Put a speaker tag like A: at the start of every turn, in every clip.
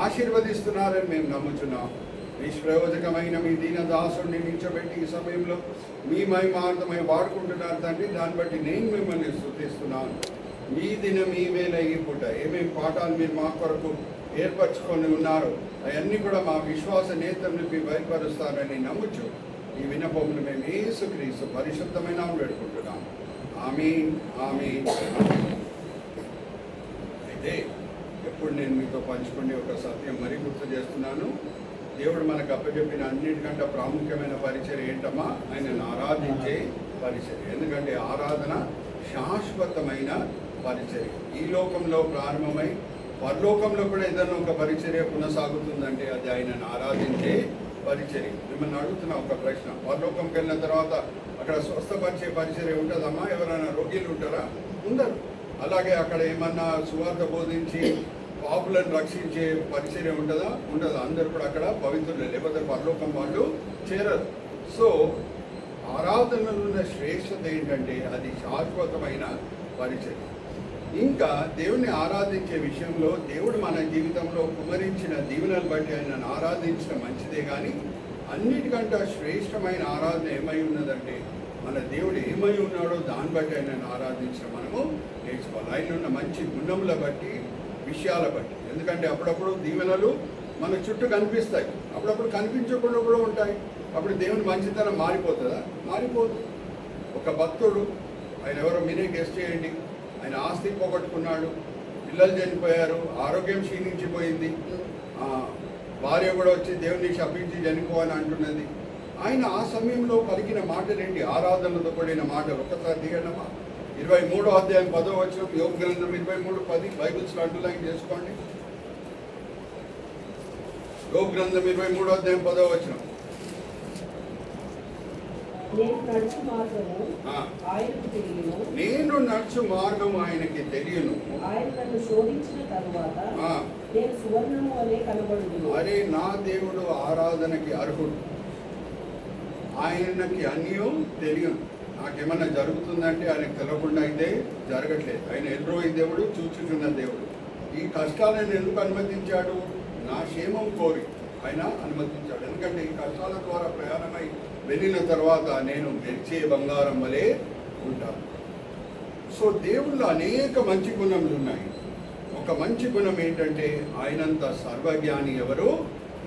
A: ఆశీర్వదిస్తున్నారని మేము నమ్ముచున్నాం. నిష్ప్రయోజకమైన మీ దీనదాసుడిని నిలిచబెట్టి ఈ సమయంలో మీ మహిమార్థమై వాడుకుంటున్నారు తండ్రి. దాన్ని బట్టి నేను మిమ్మల్ని స్తుతిస్తున్నాను. ఈ దినం ఈ వేళ ఈ పూట ఏమేమి పాఠాలు మీరు మా కొరకు ఏర్పరచుకొని ఉన్నారు అవన్నీ కూడా మా విశ్వాస నేతల్ని బయలుపరుస్తారని నమ్ముచు ఈ విన్నపమును మేము యేసుక్రీస్తు పరిశుద్ధమైన వేడుకుంటున్నాం. ఆమేన్ ఆమేన్. అయితే ఎప్పుడు నేను మీతో పంచుకునే ఒక సత్యం మరీ గుర్తు చేస్తున్నాను. దేవుడు మనకు అప్పచెప్పిన అన్నిటికంటే ప్రాముఖ్యమైన పరిచర్య ఏంటమ్మా? ఆయనను ఆరాధించే పరిచర్య. ఎందుకంటే ఆరాధన శాశ్వతమైన పరిచర్య. ఈ లోకంలో ప్రారంభమై పరలోకంలో కూడా ఏదైనా ఒక పరిచర్య కొనసాగుతుందంటే అది ఆయనను ఆరాధించే పరిచర్య. మిమ్మల్ని అడుగుతున్నా ఒక ప్రశ్న, పరలోకంకి వెళ్ళిన తర్వాత అక్కడ స్వస్థపరిచే పరిచర్య ఉంటుందమ్మా? ఎవరైనా రోగిలు ఉంటారా? ఉండరు. అలాగే అక్కడ ఏమన్నా సువార్త బోధించి పాపులను రక్షించే పరిచర్య ఉంటుందా? ఉండదు. అందరు కూడా అక్కడ పవిత్రులే, లేకపోతే పరలోకం వాళ్ళు చేరరు. సో ఆరాధనలో ఉన్న శ్రేష్టత ఏంటంటే అది శాశ్వతమైన పరిచర్య. ఇంకా దేవుణ్ణి ఆరాధించే విషయంలో దేవుడు మన జీవితంలో కుమరించిన దీవెనలు బట్టి ఆయనను ఆరాధించడం మంచిదే, కానీ అన్నిటికంటే శ్రేష్టమైన ఆరాధన ఏమై ఉన్నదంటే మన దేవుడు ఏమై ఉన్నాడో దాన్ని బట్టి ఆయనను ఆరాధించడం మనము నేర్చుకోవాలి. ఆయన ఉన్న మంచి గుణముల బట్టి, విషయాల బట్టి. ఎందుకంటే అప్పుడప్పుడు దీవెనలు మన చుట్టూ కనిపిస్తాయి, అప్పుడప్పుడు కనిపించకుండా కూడా ఉంటాయి. అప్పుడు దేవుని మంచితనం మారిపోతుందా? మారిపోదు. ఒక భక్తుడు, ఆయన ఎవరో మీరే గెస్ట్ చేయండి, ఆయన ఆస్తి పోగొట్టుకున్నాడు, పిల్లలు చనిపోయారు, ఆరోగ్యం క్షీణించిపోయింది, భార్య కూడా వచ్చి దేవుని శపించి చనిపోవని అంటున్నది. ఆయన ఆ సమయంలో పలికిన మాటలేంటి? ఆరాధనతో కూడిన మాటలు. ఒకసారి దిగండమ్మా. 23వ అధ్యాయం 10వ వచనం, యోగ గ్రంథం 23:10 బైబిల్స్లో అండర్లైన్ చేసుకోండి. యోగ గ్రంథం 23వ అధ్యాయం 10వ వచనం.
B: నేను నడుచు మార్గము ఆయనకి తెలియను. ఆయన నన్ను శోధించిన తరువాత నేను సువర్ణము వలె కనబడుదును. అరే, నా దేవుడు ఆరాధనకి అర్హుడు. ఆయనకి అన్యం తెలియను. నాకేమన్నా జరుగుతుందంటే ఆయనకు తెలియకుండా అయితే జరగట్లేదు. ఆయన ఎల్రోయి దేవుడు, చూచుచున్న దేవుడు. ఈ కష్టాలను ఎందుకు అనుమతించాడు? నా క్షేమం కోరి ఆయన అనుమతించాడు. ఎందుకంటే ఈ కష్టాల ద్వారా ప్రయాణమై వెళ్ళిన తర్వాత నేను మెరిచే బంగారం వలె ఉంటాను. సో దేవుళ్ళు అనేక మంచి గుణములు ఉన్నాయి. ఒక మంచి గుణం ఏంటంటే ఆయనంత సర్వజ్ఞాని ఎవరు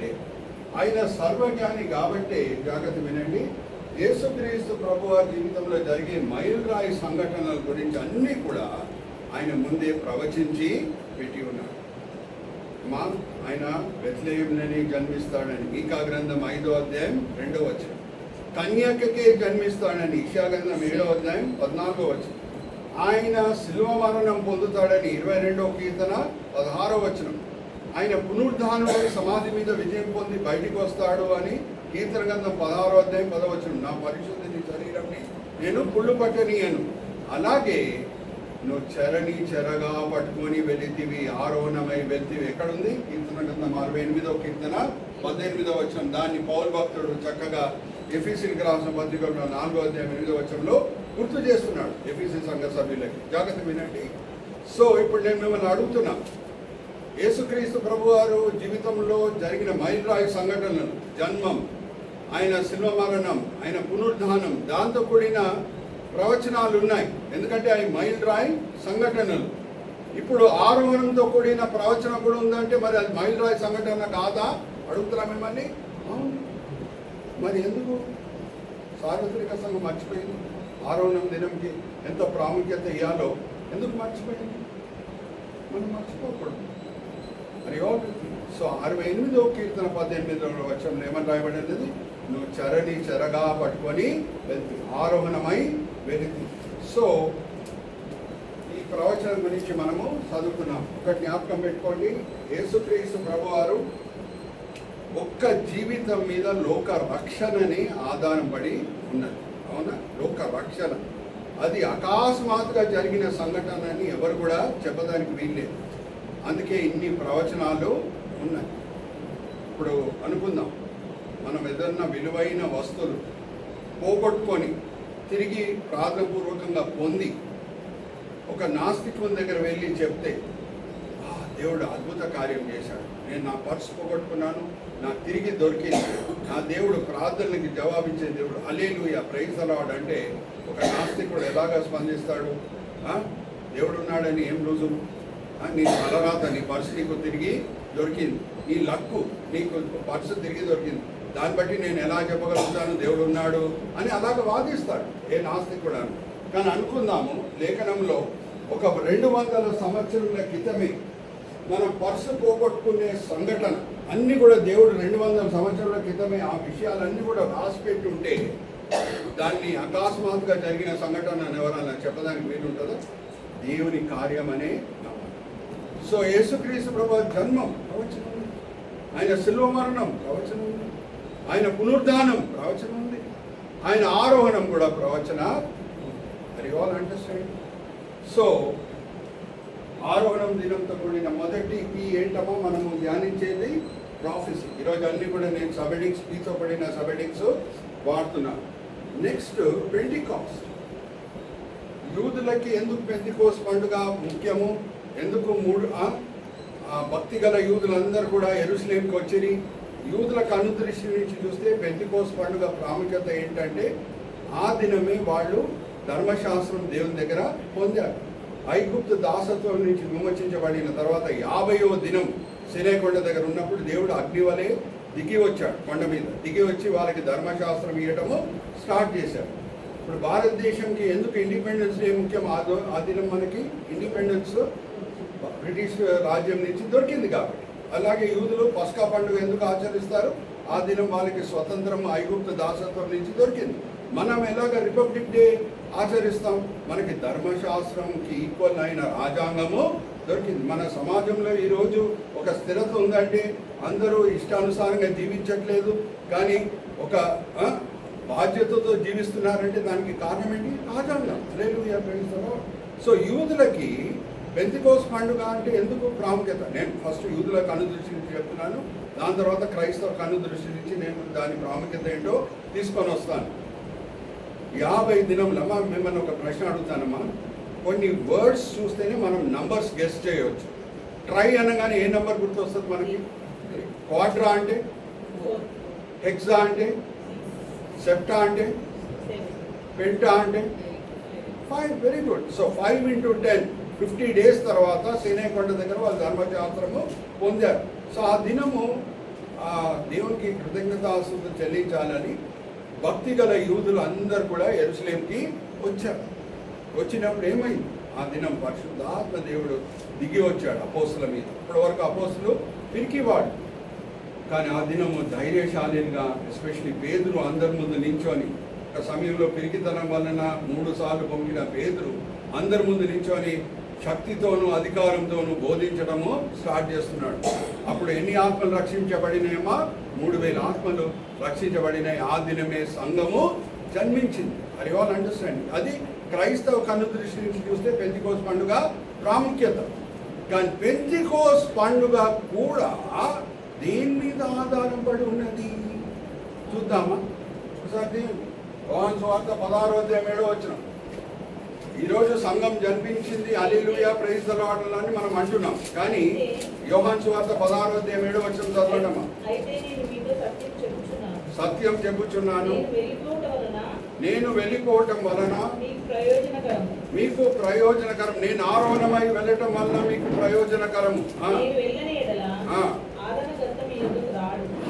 B: లేరు. ఆయన సర్వజ్ఞాని కాబట్టే, జాగ్రత్త వినండి, యేసుక్రీస్తు ప్రభువారి జీవితంలో జరిగే మైలురాయి సంఘటనల గురించి అన్నీ కూడా ఆయన ముందే ప్రవచించి పెట్టి ఉన్నాడు. ఆయన బెత్లెహేములోనే జన్మిస్తాడని మీకా గ్రంథం 5వ అధ్యాయం 2వ వచనం, కన్యకకే జన్మిస్తాడని ఇషయా గ్రంథం 7వ అధ్యాయం 14వ వచనం, ఆయన శిలువ మరణం పొందుతాడని 22వ కీర్తన 16వ వచనం, ఆయన పునరుద్ధానుడై సమాధి మీద విజయం పొంది బయటికి వస్తాడు అని కీర్తన గ్రంథం 16వ అధ్యాయం 10వ వచనం, నా పరిశుద్ధిని శరీరంని నేను పుళ్ళు పట్టనీయను. అలాగే నువ్వు చెరగా పట్టుకొని వెళితివి, ఆరోహణమై వెళ్తివి. ఎక్కడుంది? కీర్తన గ్రంథం 68వ కీర్తన 18వ వచనం. దాన్ని పౌలు భక్తుడు చక్కగా ఎఫీసీలకు రాసిన పత్రికలో 4వ అధ్యాయం 8వ వచనంలో గుర్తు చేస్తున్నాడు ఎఫీసీ సంఘ సభ్యులకి. జాగ్రత్త వినండి. సో ఇప్పుడు నేను మిమ్మల్ని అడుగుతున్నా, యేసుక్రీస్తు ప్రభువారు జీవితంలో జరిగిన మైలురాయి సంఘటనలు, జన్మం, ఆయన శిలువ మరణం, ఆయన పునరుద్ధానం, దాంతో కూడిన ప్రవచనాలు ఉన్నాయి. ఎందుకంటే అవి మైలురాయి సంఘటనలు. ఇప్పుడు ఆరోహణంతో కూడిన ప్రవచనం కూడా ఉందంటే మరి అది మైలురాయి సంఘటన కాదా? అడుగుతున్నా మిమ్మల్ని. మరి ఎందుకు సార్వత్రిక సంఘం మర్చిపోయింది? ఆరోహణం దినంకి ఎంత ప్రాముఖ్యత ఇవ్వాలో ఎందుకు మర్చిపోయింది? మనం మర్చిపోకూడదు. మరి సో 68వ కీర్తన 18వ వచనంలో ఏమని రాయబడినది? నువ్వు చెరగా పట్టుకొని వెళ్తూ, ఆరోహణమై వెళుతూ. సో ఈ ప్రవచనం గురించి మనము చదువుకున్నాం. ఒక జ్ఞాపకం పెట్టుకోండి, యేసుక్రీస్తు ప్రభువారు ఒక్క జీవితం మీద లోక రక్షణని ఆధారపడి ఉన్నది. అవునా? లోక రక్షణ అది అకస్మాత్తుగా జరిగిన సంఘటన అని ఎవరు కూడా చెప్పడానికి వీల్లేదు. అందుకే ఇన్ని ప్రవచనాలు ఉన్నాయి. ఇప్పుడు అనుకుందాం, మనం ఏదన్నా విలువైన వస్తువులు పోగొట్టుకొని తిరిగి ప్రార్థనపూర్వకంగా పొంది ఒక నాస్తికుని దగ్గర వెళ్ళి చెప్తే
A: దేవుడు అద్భుత కార్యం చేశాడు. నేను నా పర్సు పోగొట్టుకున్నాను, నాకు తిరిగి దొరికింది. నా దేవుడు ప్రార్థనలకి జవాబిచ్చే దేవుడు. హల్లెలూయా, ప్రైజ్ ది లార్డ్. అంటే ఒక నాస్తికుడు ఎలాగా స్పందిస్తాడు? దేవుడు ఉన్నాడని ఏం రుజువు? నీ తలరాత, నీ పర్సు నీకు తిరిగి దొరికింది, నీ లక్కు, నీకు పర్సు తిరిగి దొరికింది, దాన్ని బట్టి నేను ఎలా చెప్పగలుగుతాను దేవుడు ఉన్నాడు అని అలాగ వాదిస్తాడు ఏ నాస్తికుడు అని. కానీ అనుకుందాము, లేఖనంలో ఒక 200 సంవత్సరాల క్రితమే మనం పర్సు పోగొట్టుకునే సంఘటన అన్నీ కూడా దేవుడు 200 సంవత్సరాల క్రితమే ఆ విషయాలన్నీ కూడా రాసిపెట్టి ఉంటే దాన్ని అకస్మాత్తుగా జరిగిన సంఘటన ఎవరన్నా చెప్పడానికి వీలుంటుందా? దేవుని కార్యం అనే నమ్మకం. సో యేసుక్రీస్తు ప్రభువు జన్మం ప్రవచనం ఉంది, ఆయన శిలువ మరణం ప్రవచనం ఉంది, ఆయన పునరుద్ధానం ప్రవచనం ఉంది, ఆయన ఆరోహణం కూడా ప్రవచన. అది ఆల్ అండర్స్టాండ్. సో ఆరోహణం దినంతో కూడిన మొదటి ఏంటమ్మా మనము ధ్యానించేది? ప్రాఫెసీ. ఈరోజు అన్నీ కూడా నేను సబెడిక్స్, పీతో పడిన సబెడిక్స్ వాడుతున్నాను. Next Pentecost. యూదులకి ఎందుకు పెంతికోస్ పండుగ ముఖ్యము? ఎందుకు భక్తి గల యూదులందరూ కూడా యెరూషలేంకి వచ్చి, యూదుల కనుదృష్టి నుంచి చూస్తే పెంతికోస్ పండుగ ప్రాముఖ్యత ఏంటంటే ఆ దినమే వాళ్ళు ధర్మశాస్త్రం దేవుని దగ్గర పొందారు. ఐగుప్తు దాసత్వం నుంచి విమోచించబడిన తర్వాత 50వ దినం సినాయి కొండ దగ్గర ఉన్నప్పుడు దేవుడు అగ్ని వలె దిగి వచ్చాడు, కొండ మీద దిగి వచ్చి వాళ్ళకి ధర్మశాస్త్రం ఇవ్వటము స్టార్ట్ చేశారు. ఇప్పుడు భారతదేశంకి ఎందుకు ఇండిపెండెన్స్ డే ముఖ్యం? ఆ దినం మనకి ఇండిపెండెన్స్ బ్రిటిష్ రాజ్యం నుంచి దొరికింది కాబట్టి. అలాగే యూదులు పస్కా పండుగ ఎందుకు ఆచరిస్తారు? ఆ దినం వాళ్ళకి స్వతంత్రం ఐగుప్తు దాసత్వం నుంచి దొరికింది. మనం ఎలాగ రిపబ్లిక్ డే ఆచరిస్తాం? మనకి ధర్మశాస్త్రంకి ఈక్వల్ అయిన రాజ్యాంగము దొరికింది. మన సమాజంలో ఈరోజు ఒక స్థిరత ఉందంటే అందరూ ఇష్టానుసారంగా జీవించట్లేదు, కానీ ఒక బాధ్యతతో జీవిస్తున్నారంటే దానికి కారణం ఏంటి? రాజ్యాంగం. Hallelujah, praise the lord. So యూదులకి పెంతికోస్ పండుగ అంటే ఎందుకు ప్రాముఖ్యత? నేను ఫస్ట్ యూదుల కనుదృష్టి నుంచి చెప్తున్నాను, దాని తర్వాత క్రైస్తవ కనుదృష్టి నుంచి నేను దాని ప్రాముఖ్యత ఏంటో తీసుకొని వస్తాను. 50 దినములమ్మా, మిమ్మల్ని ఒక ప్రశ్న అడుగుతానమ్మా. కొన్ని వర్డ్స్ చూస్తేనే మనం నంబర్స్ గెస్ చేయవచ్చు. ట్రై అనగానే ఏ నెంబర్ గుర్తొస్తుంది మనకి? క్వాడ్రా అంటే, హెక్సా అంటే, సెప్టా అంటే, పెంటా అంటే 5. Very good. So 5 into 10, 50 days తర్వాత సినాయి కొండ దగ్గర వాళ్ళు ధర్మశాస్త్రము పొందారు. సో ఆ దినము దేవునికి కృతజ్ఞతాస్తుతులు చెల్లించాలని భక్తి గల యూదులు అందరూ కూడా యెరూషలేంకి వచ్చారు. వచ్చినప్పుడు ఏమైంది? ఆ దినం పరిశుద్ధాత్మ దేవుడు దిగి వచ్చాడు అపోస్తుల మీద. ఇప్పటి వరకు అపోస్తులు పిరికివాడు, కానీ ఆ దినము ధైర్యశాలిగా, ఎస్పెషలీ పేతురు అందరి ముందు నించొని, ఒక సమయంలో పిరికితనం వలన 3 సార్లు పొంగిన పేతురు అందరి ముందు నించొని శక్తితోనూ అధికారంతోనూ బోధించడము స్టార్ట్ చేస్తున్నాడు. అప్పుడు ఎన్ని ఆత్మలు రక్షించబడినాయమ్మా? 3000 ఆత్మలు రక్షించబడినాయి. ఆ దినమే సంఘము జన్మించింది. అది ఆల్ అండర్స్టాండ్. అది క్రైస్తవ కనుదృష్టి నుంచి చూస్తే పెంతికోస్ పండుగ ప్రాముఖ్యత. కానీ పెంతికోస్ పండుగ కూడా దేని మీద ఆధారం పడి ఉన్నది చూద్దామా ఒకసారి? యోహాను సువార్త 16వ అధ్యాయం 7వ వచనం. ఈరోజు సంఘం జన్మించింది, హల్లెలూయా, ప్రైజ్ ది లార్డ్ అని మనం అంటున్నాం, కానీ యోహాను సువార్త 16వ అధ్యాయం 7వ వచనం చదవండమ్మా. సత్యం చెప్పుచున్నాను, నేను వెళ్ళిపోవటం వలన మీకు ప్రయోజనకరం. నేను ఆరోహణమై వెళ్ళటం వలన మీకు ప్రయోజనకరము.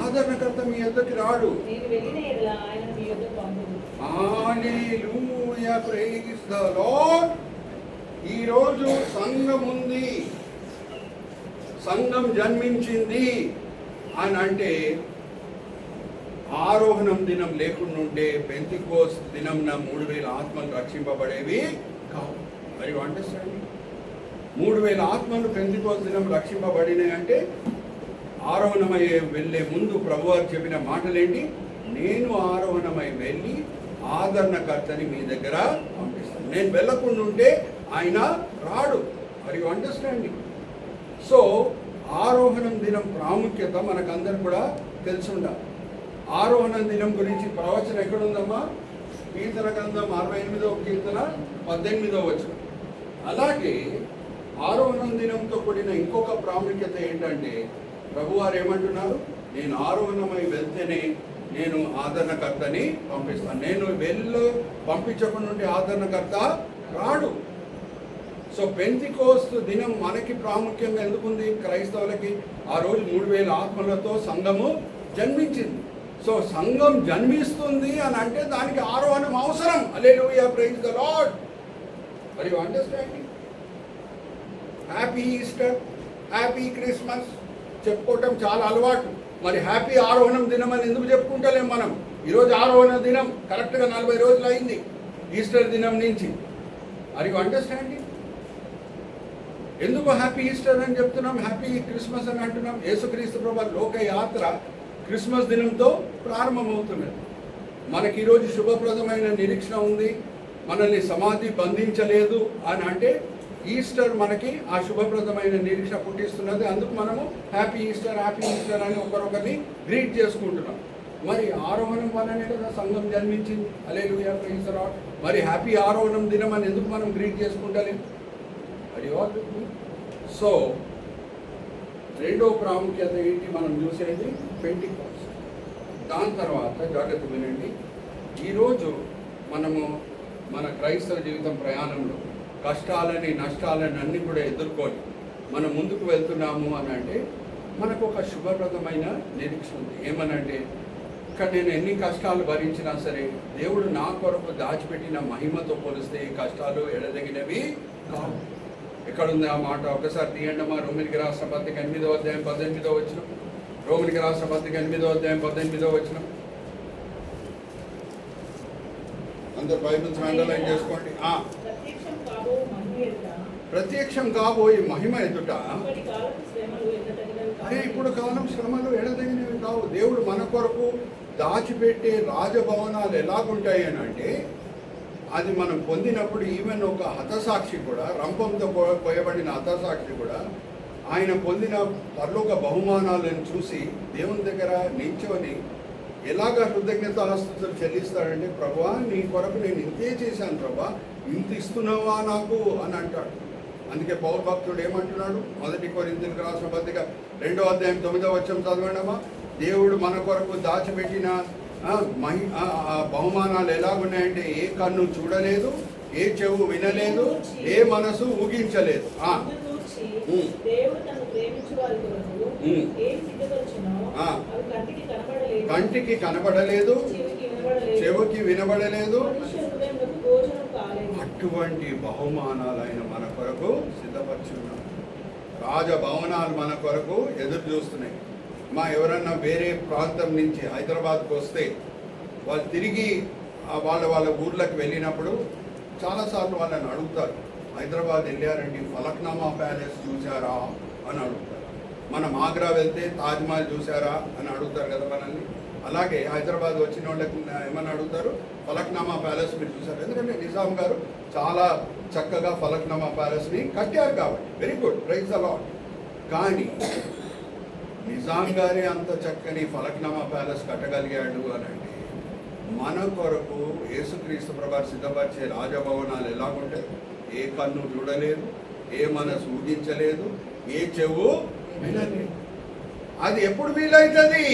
A: ఆదరణకర్త మీ యొద్దకు రాడు. హల్లెలూయా, ప్రైజ్ ది లార్డ్. ఈరోజు సంఘం ఉంది, సంఘం జన్మించింది అని అంటే ఆరోహణం దినం లేకుండా ఉంటే పెంతికోస్ దినంన 3000 ఆత్మలు రక్షింపబడేవి కావు. మరి అండర్స్టాండింగ్? 3000 ఆత్మలు పెంతికోస్ దినం రక్షింపబడినాయి అంటే ఆరోహణమై వెళ్ళే ముందు ప్రభువారు చెప్పిన మాటలేంటి? నేను ఆరోహణమై వెళ్ళి ఆదరణకర్తని మీ దగ్గర పంపిస్తాను. నేను వెళ్ళకుండా ఉంటే ఆయన రాడు. మరి అండర్స్టాండింగ్? సో ఆరోహణం దినం ప్రాముఖ్యత మనకందరూ కూడా తెలిసి ఉండాలి. ఆరోహణ దినం గురించి ప్రవచనం ఎక్కడుందమ్మా? కీర్తన గ్రంథం 68వ కీర్తన 18వ వచనం. అలాగే ఆరోహణం దినంతో కూడిన ఇంకొక ప్రాముఖ్యత ఏంటంటే ప్రభువారు ఏమంటున్నారు, నేను ఆరోహణమై వెళ్తేనే నేను ఆదరణకర్తని పంపిస్తాను. నేను పంపించకుండా ఉంటే ఆదరణకర్త రాడు. సో పెంతెకోస్తు దినం మనకి ప్రాముఖ్యంగా ఎందుకుంది? క్రైస్తవులకి ఆ రోజు 3000 ఆత్మలతో సంఘము జన్మించింది. సో సంఘం జన్మిస్తుంది అని అంటే దానికి ఆరోహణం అవసరం. Hallelujah, praise the lord. Are you understanding? Happy Easter, happy Christmas చెప్పుకోవటం చాలా అలవాటు. మరి హ్యాపీ ఆరోహణం దినం అని ఎందుకు చెప్పుకుంటలేం మనం? ఈరోజు ఆరోహణ దినం కరెక్ట్గా 40 రోజులు అయింది ఈస్టర్ దినం నుంచి. Are you understanding? ఎందుకు హ్యాపీ ఈస్టర్ అని చెప్తున్నాం, హ్యాపీ క్రిస్మస్ అని అంటున్నాం? యేసుక్రీస్తు ప్రభువు లోకయాత్ర క్రిస్మస్ దినంతో ప్రారంభమవుతున్నది. మనకి ఈరోజు శుభప్రదమైన నిరీక్షణ ఉంది, మనల్ని సమాధి బంధించలేదు అని అంటే ఈస్టర్ మనకి ఆ శుభప్రదమైన నిరీక్షణ పుట్టిస్తున్నది. అందుకు మనము హ్యాపీ ఈస్టర్ అని ఒకరొకరిని గ్రీట్ చేసుకుంటున్నాం. మరి ఆరోహణం వల్లనే కదా సంఘం జన్మించింది. హల్లెలూయా, ప్రైజ్ ద లార్డ్. మరి హ్యాపీ ఆరోహణం దినం అని ఎందుకు మనం గ్రీట్ చేసుకుంటలేం? అది సో రెండో ప్రాముఖ్యత ఏంటి మనం చూసేది? పెంటెకోస్తు. దాని తర్వాత జాగ్రత్త వినండి, ఈరోజు మనము మన క్రైస్తవ జీవితం ప్రయాణంలో కష్టాలని నష్టాలని అన్నీ కూడా ఎదుర్కొని మనం ముందుకు వెళ్తున్నాము అని అంటే మనకు ఒక శుభప్రదమైన నిరీక్షణ ఉంది. ఏమనంటే ఇక్కడ నేను ఎన్ని కష్టాలు భరించినా సరే దేవుడు నా కొరకు దాచిపెట్టిన మహిమతో పోలిస్తే ఈ కష్టాలు ఎడదగినవి కావు. ఎక్కడుంది ఆ మాట? ఒకసారి తీయండమ్మా. రోమిలికి రాసిన పత్రిక 8వ అధ్యాయం 18వ వచనం. రోమిలికి రాసిన పత్రిక 8వ అధ్యాయం 18వ వచనం. అందరు బైబిల్స్ అండర్లైన్ చేసుకోండి. ప్రత్యక్షం కాబోయే మహిమ ఎదుట అరే ఇప్పుడు కాలం శ్రమలు ఎడదగినవి కావు. దేవుడు మన కొరకు దాచిపెట్టే రాజభవనాలు ఎలాగుంటాయి అని అంటే అది మనం పొందినప్పుడు ఈవెన్ ఒక హతసాక్షి కూడా, రంపంతో పోయబడిన హతసాక్షి కూడా ఆయన పొందిన పరలోక బహుమానాలను చూసి దేవుని దగ్గర నిల్చొని ఎలాగ కృతజ్ఞతాస్తుతులు చెల్లిస్తాడంటే, ప్రభువా నీ కొరకు నేను ఇంతే చేశాను ప్రభా, ఇంత ఇస్తున్నావా నాకు అని అంటాడు. అందుకే పౌలు భక్తుడు ఏమంటున్నాడు? 1 కొరింథీయులకు రాసిన పత్రిక 2వ అధ్యాయం 9వ వచనం చదవండమ్మా. దేవుడు మన కొరకు దాచిపెట్టిన బహుమానాలు ఎలాగున్నాయంటే ఏ కన్ను చూడలేదు, ఏ చెవు వినలేదు, ఏ మనసు ఊహించలేదు. కంటికి కనబడలేదు, చెవికి వినబడలేదు, అటువంటి బహుమానాలు ఆయన మన కొరకు సిద్ధపరుచున్నాడు. రాజభవనాలు మన కొరకు ఎదురు చూస్తున్నాయి. ఎవరన్నా వేరే ప్రాంతం నుంచి హైదరాబాద్కు వస్తే వాళ్ళు తిరిగి వాళ్ళ ఊర్లకు వెళ్ళినప్పుడు చాలాసార్లు వాళ్ళని అడుగుతారు, హైదరాబాద్ వెళ్ళారండి, ఫలక్నామా ప్యాలెస్ చూసారా అని అడుగుతారు. మనం ఆగ్రా వెళ్తే తాజ్మహల్ చూసారా అని అడుగుతారు కదా మనల్ని. అలాగే హైదరాబాద్ వచ్చిన వాళ్ళకి ఏమని అడుగుతారు? ఫలక్నామా ప్యాలెస్ మీరు చూసారు. ఎందుకంటే నిజాం గారు చాలా చక్కగా ఫలక్నామా ప్యాలెస్ని కట్టారు కాబట్టి. Very good, praise the Lord. కానీ నిజాం గారే అంత చక్కని ఫలక్నామా ప్యాలెస్ కట్టగలిగాడు అని అంటే మన కొరకు యేసుక్రీస్తు ప్రభువు సిద్ధపరిచే రాజభవనాలు ఎలాగుంటాయి? ఏ కన్ను చూడలేదు, ఏ మనసు ఊహించలేదు, ఏ చెవు వినలేదు. అది ఎప్పుడు వీలవుతుంది?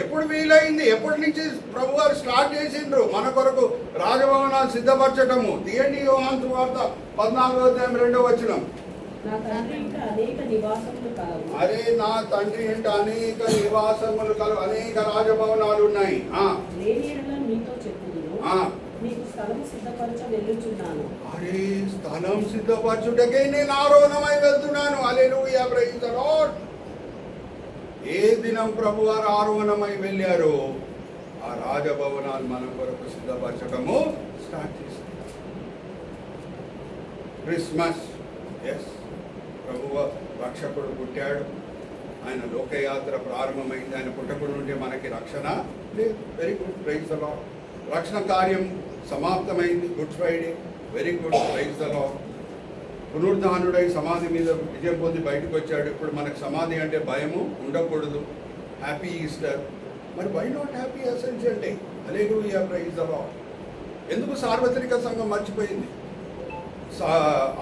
A: ఎప్పుడు వీలైంది? ఎప్పటి నుంచి ప్రభు వారు స్టార్ట్ చేసిండ్రు మన కొరకు రాజభవనాలు సిద్ధపరచటము? తీయండి యోహాను సువార్త 14వ అధ్యాయం 2వ వచనం. అరే నా తండ్రి ఇంట అనేక నివాసములు కలవు, అనేక రాజభవనాలు ఉన్నాయి. అరే స్థలం సిద్ధపరచుటకే నేను ఆరోహణమై వెళ్తున్నాను. హల్లెలూయా, ప్రైజ్ ది లార్డ్. ఏ దినం ప్రభువారు ఆరోహణమై వెళ్ళారో ఆ రాజభవనాలు మన కొరకు సిద్ధపరచడము స్టార్ట్ చేశారు. క్రిస్మస్, ఎస్, ప్రభువు రక్షకుడు పుట్టాడు, ఆయన లోకయాత్ర ప్రారంభమైంది. ఆయన పుట్టకుడు నుండి మనకి రక్షణ లేదు. Very good, praise the lord. రక్షణ కార్యం సమాప్తమైంది. Good Friday, very good, praise the lord. పునరుద్ధానుడై సమాధి మీద విజయం పొంది బయటకు వచ్చాడు. ఇప్పుడు మనకు సమాధి అంటే భయము ఉండకూడదు. Happy Easter. మరి why not happy Ascension day? Hallelujah, praise the lord. ఎందుకు సార్వత్రిక సంఘం మర్చిపోయింది?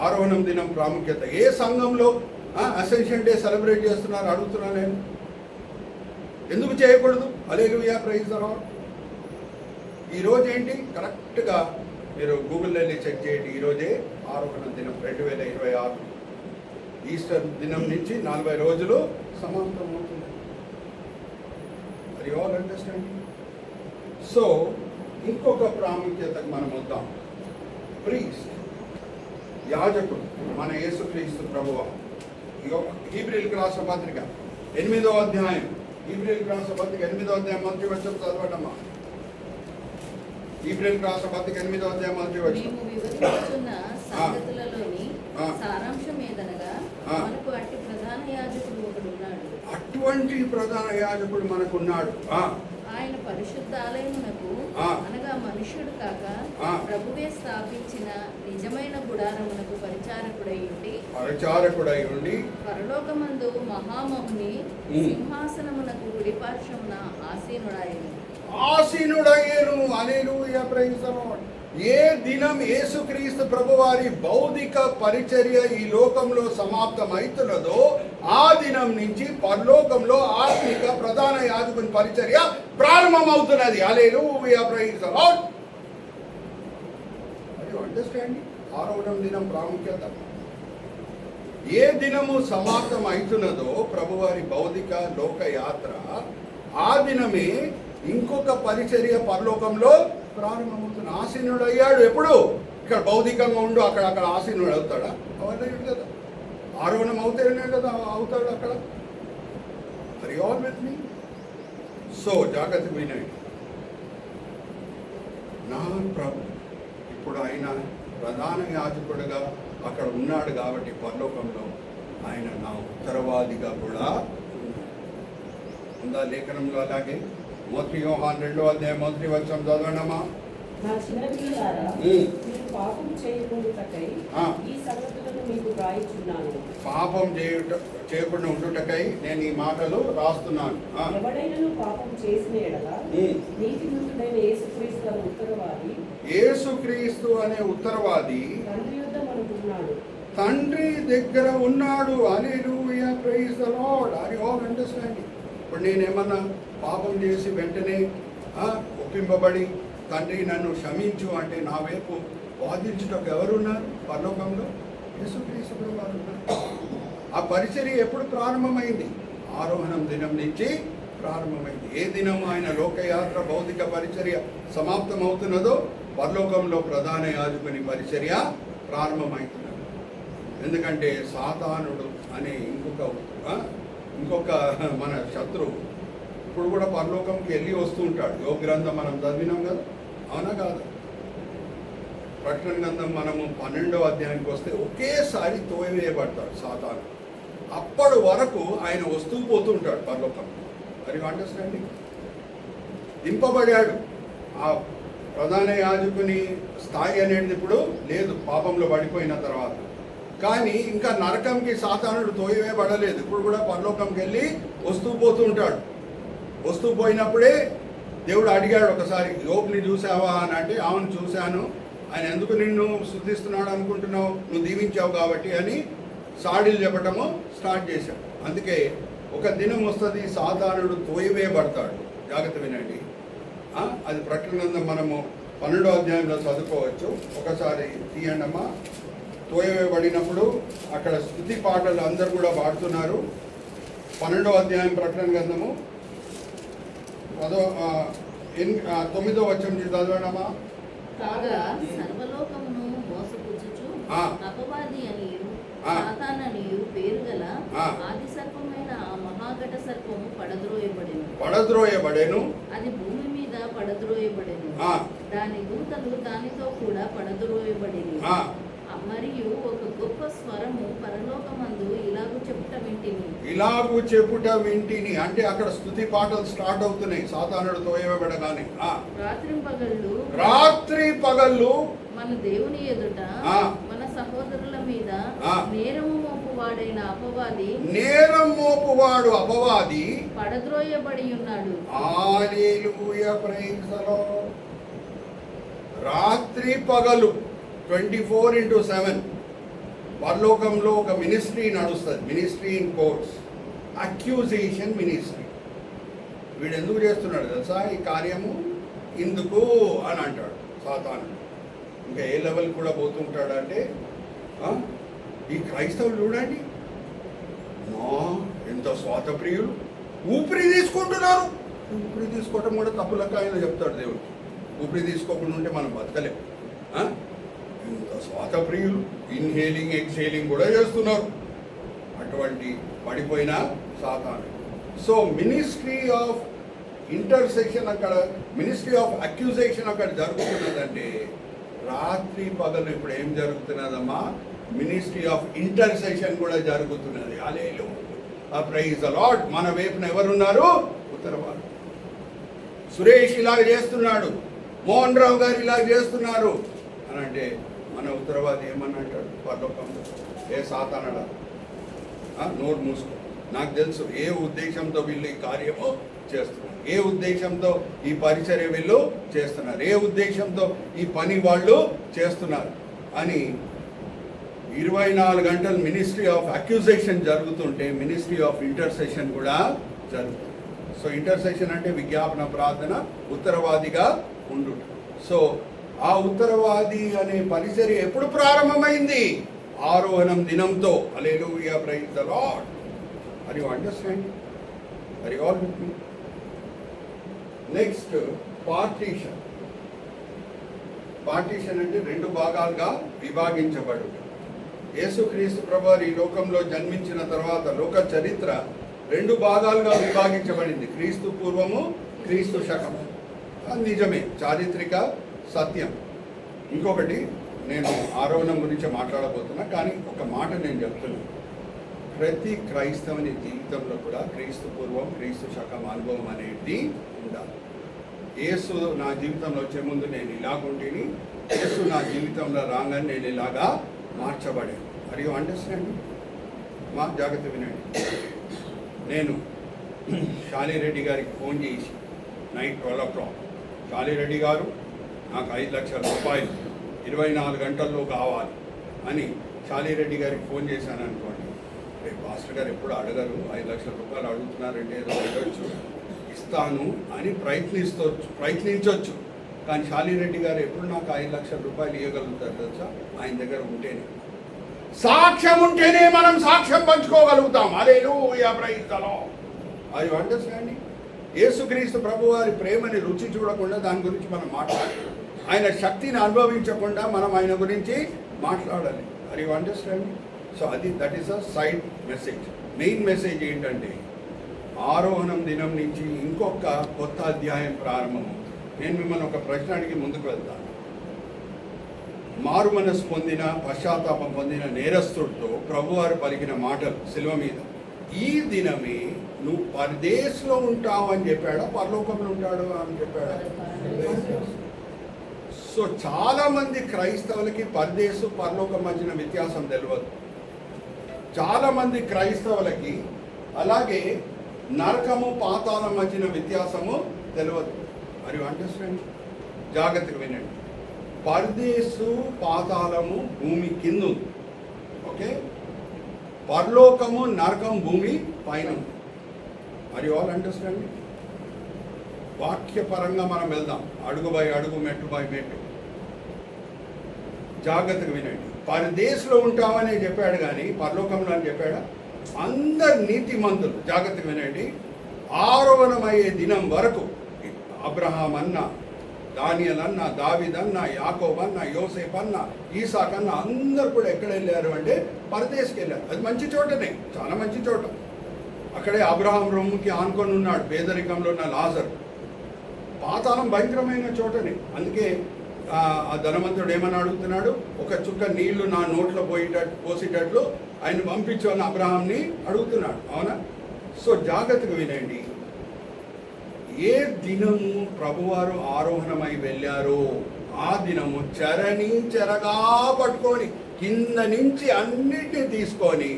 A: ఆరోహణం దినం ప్రాముఖ్యత. ఏ సంఘంలో అసెన్షన్ డే సెలబ్రేట్ చేస్తున్నారు అడుగుతున్నా నేను. ఎందుకు చేయకూడదు? హల్లెలూయా, ప్రైజ్ ది లార్డ్. ఈరోజు ఏంటి కరెక్ట్గా మీరు గూగుల్లో వెళ్ళి చెక్ చేయండి. ఈరోజే ఆరోహణ దినం 2026. ఈస్టర్ దినం నుంచి 40 రోజులు సమాప్తం అవుతుంది. అది ఆల్ అండర్స్టాండ్. సో ఇంకొక ప్రాముఖ్యతకు మనం వద్దాం. ప్రీస్ట్, యాజకుడు, మన యేసుక్రీస్తు ప్రభువు. హీబ్రీయులకు రాసిన పత్రిక 8వ అధ్యాయం, హీబ్రీయులకు రాసిన పత్రిక 8వ అధ్యాయం మొదటి వచనం చదవండమ్మా. హీబ్రీయులకు రాసిన పత్రిక 8వ అధ్యాయం మొదటి వచనం.
C: మేము వివరించుచున్న సంగతులలోని సారాంశం ఏదనగా, మనకు అట్టి ప్రధాన యాజకుడు ఒకడు ఉన్నాడు.
A: అటువంటి ప్రధాన యాజకుడు మనకున్నాడు.
C: ఆయన పరిశుద్ధాలయమునకు అనగా మనుష్యుడు కాక ప్రభువే స్థాపించిన నిజమైన గుడారమునకు పరిచారకుడై ఉండి పరలోకమందు మహామహుని సింహాసనమునకు కుడిపార్శ్వమున
A: ఆసీనుడయ్యేను. హల్లెలూయా, ప్రైజ్ ది లార్డ్. ఏ దినం యేసుక్రీస్తు ప్రభువారి భౌతిక పరిచర్య ఈ లోకంలో సమాప్తమవుతున్నదో ఆ దినం నుంచి పరలోకంలో ఆత్మిక ప్రధాన యాజకుని పరిచర్య ప్రారంభమవుతున్నది. హల్లెలూయా, ప్రైజ్ ది లార్డ్. అది అండర్స్టాండ్. ఆరోహణ దినం ప్రాముఖ్యత. ఏ దినము సమాప్తం అవుతున్నదో ప్రభువారి భౌతిక లోక యాత్ర, ఆ దినమే ఇంకొక పరిచర్య పరలోకంలో ప్రారంభమవుతుంది. ఆసీనుడు అయ్యాడు. ఎప్పుడు? ఇక్కడ భౌతికంగా ఉండు, అక్కడ ఆసీనుడు అవుతాడా? అవన్నీ కదా. ఆరోహణం అవుతాడనే కదా అవుతాడు అక్కడ. Are you all with me? So జాగ్రత్త వినండి. నా ప్రభు ఇప్పుడు ఆయన ప్రధాన యాజకుడుగా అక్కడ ఉన్నాడు కాబట్టి పరలోకంలో ఆయన నా ఉత్తరవాదిగా కూడా ఉందా లేఖనంలో. అలాగే మొదటి యోహాను 2వ అధ్యాయం మొదటి వచనం చదవండమ్మా.
D: నా చిన్న పిల్లలారా, మీరు పాపం చేయకుండాటకై ఈ సంగతులను మీకు రాయిచున్నాను.
A: పాపం చేయకుండా ఉండుటకై నేను ఈ మాటలు రాస్తున్నాను.
D: ఎవడైనా పాపం చేసిన ఎడల నీతిమంతుడైన యేసుక్రీస్తు అనే ఉత్తరవాది,
A: యేసుక్రీస్తు అనే ఉత్తరవాది
D: తండ్రి యొద్ద మనకున్నాడు,
A: తండ్రి దగ్గర ఉన్నాడు. Hallelujah, praise the lord. Are you all understanding? ఇప్పుడు నేనేమన్నా పాపం చేసి వెంటనే ఒప్పింపబడి తండ్రి నన్ను క్షమించు అంటే నా వైపు వాదించుటకు ఎవరున్నారు? పరలోకంలో యేసుక్రీస్తు వారు ఉన్నారు. ఆ పరిచర్య ఎప్పుడు ప్రారంభమైంది? ఆరోహణం దినం నుంచి ప్రారంభమైంది. ఏ దినం ఆయన లోకయాత్ర భౌతిక పరిచర్య సమాప్తం అవుతున్నదో పరలోకంలో ప్రధాన యాజకుని పరిచర్య ప్రారంభమవుతున్నది. ఎందుకంటే సాతానుడు అనే ఇంకొక మన శత్రువు ఇప్పుడు కూడా పరలోకంకి వెళ్ళి వస్తూ ఉంటాడు. యోగ గ్రంథం మనం చదివినాం కదా, అవునా కాదు? ప్రకటన గ్రంథం మనము 12వ అధ్యాయానికి వస్తే ఒకేసారి తోయవేయబడతాడు సాతాను. అప్పటి వరకు ఆయన వస్తూ పోతూ ఉంటాడు పరలోకం. మరి అండర్స్టాండింగ్? దింపబడాడు. ఆ ప్రధాన యాజకుని స్థాయి అనేది ఇప్పుడు లేదు పాపంలో పడిపోయిన తర్వాత. కానీ ఇంకా నరకంకి సాతానుడు తోయవేయబడలేదు. ఇప్పుడు కూడా పరలోకంకి వెళ్ళి వస్తూ పోతూ ఉంటాడు. వస్తూ పోయినప్పుడే దేవుడు అడిగాడు ఒకసారి, యోబుని చూసావా అని అంటే, అవును చూశాను. ఆయన ఎందుకు నిన్ను స్తుతిస్తున్నాడు అనుకుంటున్నావు? నువ్వు దీవించావు కాబట్టి అని సాడీలు చెప్పటము స్టార్ట్ చేశాడు. అందుకే ఒక దినం వస్తుంది సాతానుడు తోయవేయబడతాడు. జాగ్రత్త వినండి. అది ప్రకటన గ్రంథం మనము 12వ అధ్యాయంలో చదువుకోవచ్చు. ఒకసారి తీయండమ్మా. తోయవేయబడినప్పుడు అక్కడ స్తుతి పాటలు అందరూ కూడా పాడుతున్నారు. 12వ అధ్యాయం ప్రకటన గ్రంథము 9వ వచనం చదవడమా.
C: కాగా సర్వలోకమును మోసపుచ్చుచు అపవాది అనియు సాతాననియు పేరు గల ఆది సర్పమైన ఆ మహాఘట సర్పము పడద్రోయబడెను. అది భూమి మీద పడద్రోయబడెను. దాని దూతలు దానితో కూడా పడద్రోయబడిరి. మరియు ఒక గొప్ప స్వరము పరలోకమందు
A: ఇలాగు చెప్పుట వింటిని అంటే అక్కడ స్తుతి పాటలు స్టార్ట్ అవుతున్నాయి సాతానుడు తోయబడగానే. రాత్రి పగళ్ళు
C: మన దేవుని ఎదుట మన సహోదరుల మీద నేరము మోపువాడైన అపవాది పడద్రోయబడి ఉన్నాడు.
A: Hallelujah, praise the lord. రాత్రి పగలు 24/7 పరలోకంలో ఒక మినిస్ట్రీ నడుస్తుంది, ministry in courts, accusation ministry. వీడు ఎందుకు చేస్తున్నాడు తెలుసా ఈ కార్యము? ఇందుకు అని అంటాడు సాతాను. ఇంకా ఏ లెవెల్ కూడా పోతుంటాడు అంటే, ఈ క్రైస్తవులు చూడండి ఎంత స్వాతప్రియులు, ఊపిరి తీసుకుంటున్నారు. ఊపిరి తీసుకోవటం కూడా తప్పులక ఆయన చెప్తాడు దేవుడు. ఊపిరి తీసుకోకుండా ఉంటే మనం బతకలేం. ఇంత స్వాతప్రియులు, ఇన్హేలింగ్ ఎక్స్హేలింగ్ కూడా చేస్తున్నారు. అటువంటి పడిపోయిన సాతాను. సో మినిస్ట్రీ ఆఫ్ ఇంటర్సెక్షన్ అక్కడ, మినిస్ట్రీ ఆఫ్ అక్యూజేషన్ అక్కడ జరుగుతున్నదంటే, రాత్రి పగలు ఇప్పుడు ఏం జరుగుతున్నదమ్మా? మినిస్ట్రీ ఆఫ్ ఇంటర్సెక్షన్ కూడా జరుగుతున్నది. హల్లెలూయా, ప్రైజ్ ద లార్డ్. మన వైపున ఎవరున్నారు? ఉత్తరవారు. సురేష్ ఇలా చేస్తున్నాడు, మోహన్ రావు గారు ఇలా చేస్తున్నారు అని అంటే, మన ఉత్తరవాది ఏమని అంటాడు పరలోకంలో? ఏ సాతానడా, నోరు మూసుకో. నాకు తెలుసు ఏ ఉద్దేశంతో వీళ్ళు ఈ కార్యము చేస్తున్నారు, ఏ ఉద్దేశంతో ఈ పరిచర్య వీళ్ళు చేస్తున్నారు, ఏ ఉద్దేశంతో ఈ పని వాళ్ళు చేస్తున్నారు అని. 24 గంటలు మినిస్ట్రీ ఆఫ్ అక్యూజేషన్ జరుగుతుంటే మినిస్ట్రీ ఆఫ్ ఇంటర్సెషన్ కూడా జరుగుతుంది. సో ఇంటర్సెషన్ అంటే విజ్ఞాపన ప్రార్థన, ఉత్తరవాదిగా ఉండు. సో ఆ ఉత్తరవాది అనే పరిచర్య ఎప్పుడు ప్రారంభమైంది? ఆరోహణం దినంతో. Hallelujah, praise the lord. Are you understand? Are you all with me? Next partition. Partition అంటే 2 భాగాలుగా విభాగించబడు. యేసుక్రీస్తు ప్రభువారు ఈ లోకంలో జన్మించిన తర్వాత లోక చరిత్ర 2 భాగాలుగా విభాగించబడింది. క్రీస్తు పూర్వము, క్రీస్తు శకము. నిజమే, చారిత్రక సత్యం. ఇంకొకటి, నేను ఆరోహణం గురించి మాట్లాడబోతున్నా, కానీ ఒక మాట నేను చెప్తున్నాను. ప్రతి క్రైస్తవుని జీవితంలో కూడా క్రీస్తు పూర్వం, క్రీస్తు శకం అనుభవం అనేది ఉండాలి. యేసు నా జీవితంలో వచ్చే ముందు నేను ఇలాగుంటేని, యేసు నా జీవితంలో రాగానే నేను ఇలాగా మార్చబడాను. Are you understand? మా జాగ్రత్త వినండి. నేను శాలిరెడ్డి గారికి ఫోన్ చేసి నైట్ 12 o'clock, శాలిరెడ్డి గారు నాకు 5 లక్షల రూపాయలు 24 గంటల్లో కావాలి అని శాలిరెడ్డి గారికి ఫోన్ చేశాను అనుకోండి. రేపు పాస్టర్ గారు ఎప్పుడు అడగరు, 5 లక్షల రూపాయలు అడుగుతున్నారంటే ఏదో అడగచ్చు, ఇస్తాను అని ప్రయత్నించవచ్చు. కానీ శాలిరెడ్డి గారు ఎప్పుడు నాకు 5 లక్షల రూపాయలు ఇవ్వగలుగుతారు తెలుసా? ఆయన దగ్గర ఉంటేనే, సాక్ష్యం ఉంటేనే మనం సాక్ష్యం పంచుకోగలుగుతాం. Hallelujah, praise the lord. Are you understanding? Yesukristu ప్రభువారి ప్రేమని రుచి చూడకుండా దాని గురించి మనం మాట్లాడాలి. ఆయన శక్తిని అనుభవించకుండా మనం ఆయన గురించి మాట్లాడాలి. Are you understanding? So that is a side message. Main message ఏంటంటే, ఆరోహణం దినం నుంచి ఇంకొక కొత్త అధ్యాయం ప్రారంభమవుతుంది. నేను మిమ్మల్ని ఒక ప్రశ్న అడిగి ముందుకు వెళ్తాను. మారు మనసు పొందిన, పశ్చాత్తాపం పొందిన నేరస్తుడితో ప్రభువారు పలికిన మాటలు శిలువ మీద, ఈ దినమే నువ్వు పరదేశంలో ఉంటావు అని చెప్పాడా, పరలోకంలో ఉంటాడు అని చెప్పాడా? సో చాలా మంది క్రైస్తవులకి పరదేశం, పరలోకం మధ్యన వ్యత్యాసం తెలియదు. చాలా మంది క్రైస్తవులకి అలాగే నరకము, పాతాళం మధ్యన వ్యత్యాసము తెలియదు. మరి అండర్స్టాండ్? జాగ్రత్తగా వినండి. పరదేశు, పాతాళము భూమి కింద ఉంది. ఓకే, పరలోకము, నరకం భూమి పైన ఉంది. మరి ఆల్ అండర్స్టాండ్? వాక్యపరంగా మనం వెళ్దాం, అడుగు బై అడుగు, మెట్టు బై మెట్టు. జాగ్రత్తగా వినండి. పరదేశంలో ఉంటామని చెప్పాడు కానీ పరలోకంలో అని చెప్పాడా? అందరు నీతిమంతులు, జాగ్రత్తగా వినండి, ఆరోహణమయ్యే దినం వరకు అబ్రహాం అన్న, దానియల్ అన్న, దావీద్ అన్న, యాకోబ్ అన్న, యోసేఫ్ అన్న, ఈసాక్ అన్న, అందరు కూడా ఎక్కడ వెళ్ళారు అంటే పరదేశకి వెళ్ళారు. అది మంచి చోటనే, చాలా మంచి చోట. అక్కడే అబ్రహాం రొమ్ముకి ఆనుకొని ఉన్నాడు పేదరికంలో ఉన్న లాజరు. పాతాళం భయంకరమైన చోటనే. అందుకే ఆ ధనవంతుడు ఏమని అడుగుతున్నాడు? ఒక చుక్క నీళ్లు నా నోట్లో పోసేటట్లు ఆయన పంపించు అని అబ్రహాంని అడుగుతున్నాడు. అవునా? సో జాగ్రత్తగా వినండి. ఏ దినము ప్రభువారు ఆరోహణమై వెళ్ళారో ఆ దినము చెరగా పట్టుకొని కింద నుంచి అన్నిటినీ తీసుకొని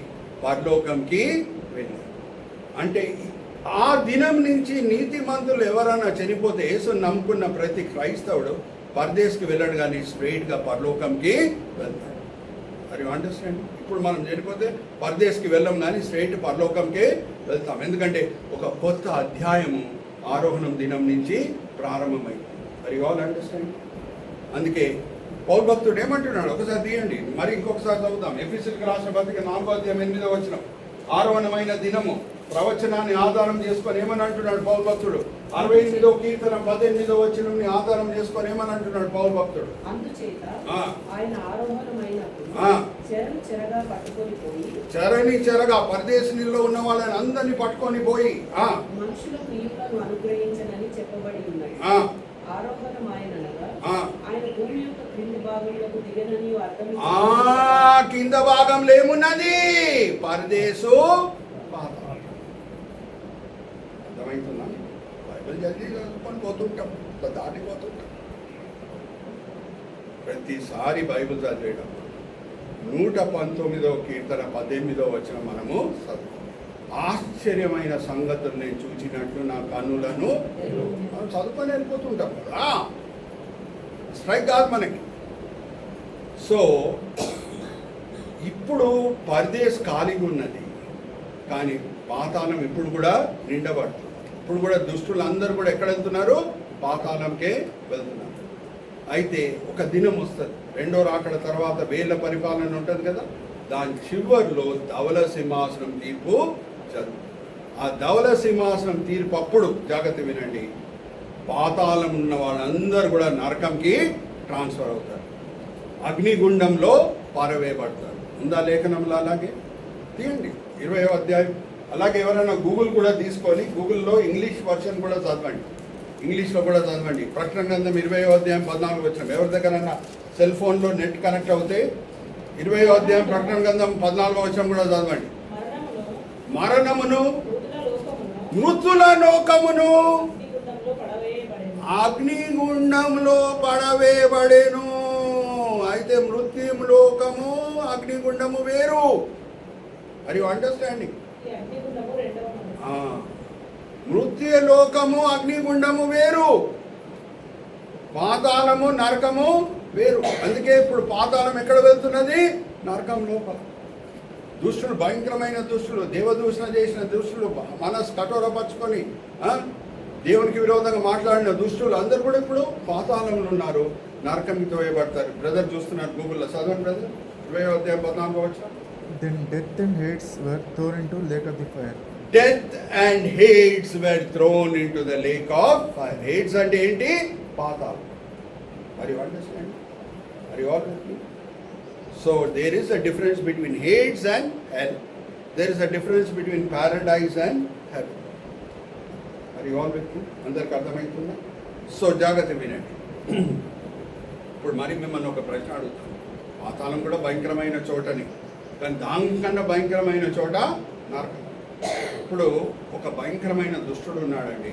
A: పరలోకంకి వెళ్ళారు. అంటే ఆ దినం నుంచి నీతిమంతులు ఎవరైనా చనిపోతే, యేసుని నమ్ముకున్న ప్రతి క్రైస్తవుడు పరదేశకి వెళ్ళడు కానీ స్ట్రైట్గా పరలోకంకి వెళ్తాడు. అది అండర్స్టాండ్. ఇప్పుడు మనం చనిపోతే పరదేశ్కి వెళ్ళం కానీ స్ట్రైట్ పరలోకంకే వెళ్తాం. ఎందుకంటే ఒక కొత్త అధ్యాయము ఆరోహణం దినం నుంచి ప్రారంభమైంది. మరి ఆల్ అండర్స్టాండ్. అందుకే పౌలు భక్తుడు ఏమంటున్నాడు, ఒకసారి తీయండి మరి ఇంకొకసారి చదువుతాం. ఎఫెసీయులకు రాసిన పత్రిక 4:8 వచ్చిన ఆరోహణమైన దినము ప్రవచనాన్ని ఆధారం చేసుకొని ఏమని అంటున్నాడు పౌలు భక్తుడు. 68వ కీర్తన 18వ వచనాన్ని ఆధారం చేసుకొని ఏమని అంటున్నాడు పౌలు భక్తుడు.
D: అందుచేత ఆయన ఆరోహణమైనప్పుడు చెరగా పట్టుకొని పోయి
A: చెరగా పరదేశంలో ఉన్న వాళ్ళని అందరినీ పట్టుకొని పోయి
D: మనుషులకు ఈవులను అనుగ్రహించనని చెప్పబడి ఉన్నాయి. ఆరోహణమాయనగా ఆయన భూమి యొక్క క్రింది భాగంలోకి దిగనని అర్థం.
A: కింద భాగంలో ఏమున్నది? పరదేశు పాతాళం. అర్థమవుతుందా? బైబిల్ జల్దీ చదువుకొని పోతుంటాం, దాటిపోతుంటాం. ప్రతిసారి బైబిల్ చదివేటప్పుడు 119వ కీర్తన 18వ వచనం మనము చదువు. ఆశ్చర్యమైన సంగతులు నేను చూసినట్లు నా కన్నులను మనం చదువుకొని వెళ్ళిపోతుంటాం కదా. స్ట్రైక్ కాదు మనకి. సో ఇప్పుడు పరదేశ్ ఖాళీగా ఉన్నది, కానీ పాతాళం ఇప్పుడు కూడా నిండబడుతుంది. ఇప్పుడు కూడా దుష్టులు అందరూ కూడా ఎక్కడ వెళ్తున్నారు? పాతాళంకే వెళ్తున్నారు. అయితే ఒక దినం వస్తుంది, రెండో రాకడ తర్వాత వేళ్ళ పరిపాలన ఉంటుంది కదా, దాని చివరిలో ధవల సింహాసనం తీర్పు జరుగుతుంది. ఆ ధవల సింహాసనం తీర్పు అప్పుడు జాగ్రత్త వినండి, పాతాళం ఉన్న వాళ్ళందరూ కూడా నరకంకి ట్రాన్స్ఫర్ అవుతారు, అగ్నిగుండంలో పారవేయబడతారు. ఉందా లేఖనంలో? అలాగే తీయండి 20వ అధ్యాయం. అలాగే ఎవరైనా గూగుల్ కూడా తీసుకొని గూగుల్లో ఇంగ్లీష్ వర్షన్ కూడా చదవండి, ఇంగ్లీష్లో కూడా చదవండి. ప్రకటన గ్రంథం 20వ అధ్యాయం 14 వచనం. ఎవరి దగ్గరైనా సెల్ ఫోన్లో నెట్ కనెక్ట్ అవుతే 20వ అధ్యాయం ప్రకటన గ్రంథం 14వ వచనం కూడా చదవండి. మరణమును మృతుల లోకమును అగ్నిగుండంలో పడవేయబడెను. అయితే మృత్యుం లోకము అగ్నిగుండము వేరు. Are you understanding? మృత్యు లోకము అగ్నిగుండము వేరు, పాతాళము నరకము వేరు. అందుకే ఇప్పుడు పాతాళం ఎక్కడ వెళ్తున్నది? నరకం లోపల. దుష్టులు, భయంకరమైన దుష్టులు, దేవదూషణ చేసిన దుష్టులు, మనసు కఠోరపరుచుకొని దేవునికి విరోధంగా మాట్లాడిన దుష్టులు అందరూ కూడా ఇప్పుడు పాతాళంలో ఉన్నారు, నరకంకి తోయబడతారు. బ్రదర్ చూస్తున్నారు గూగుల్లో, చదవండి బ్రదర్. 20వ అధ్యాయం 14వ వచనం.
E: Then death and Hades were thrown into lake of the fire.
A: Death and Hades were thrown into the lake of fire. Hades అంటే ఏంటి? పాతాళం. Are you understanding? Are you all with me? So there is a difference between Hades and hell. There is a difference between paradise and heaven. Are you all with me? అందరికి అర్థమవుతుందా? So జాగ్రత్త వినండి. ఇప్పుడు మరి మిమ్మల్ని ఒక ప్రశ్న అడుగుతాను. పాతాళం కూడా భయంకరమైన చోటని, కానీ దానికన్నా భయంకరమైన చోట నరకం. ఇప్పుడు ఒక భయంకరమైన దుష్టుడు ఉన్నాడండి,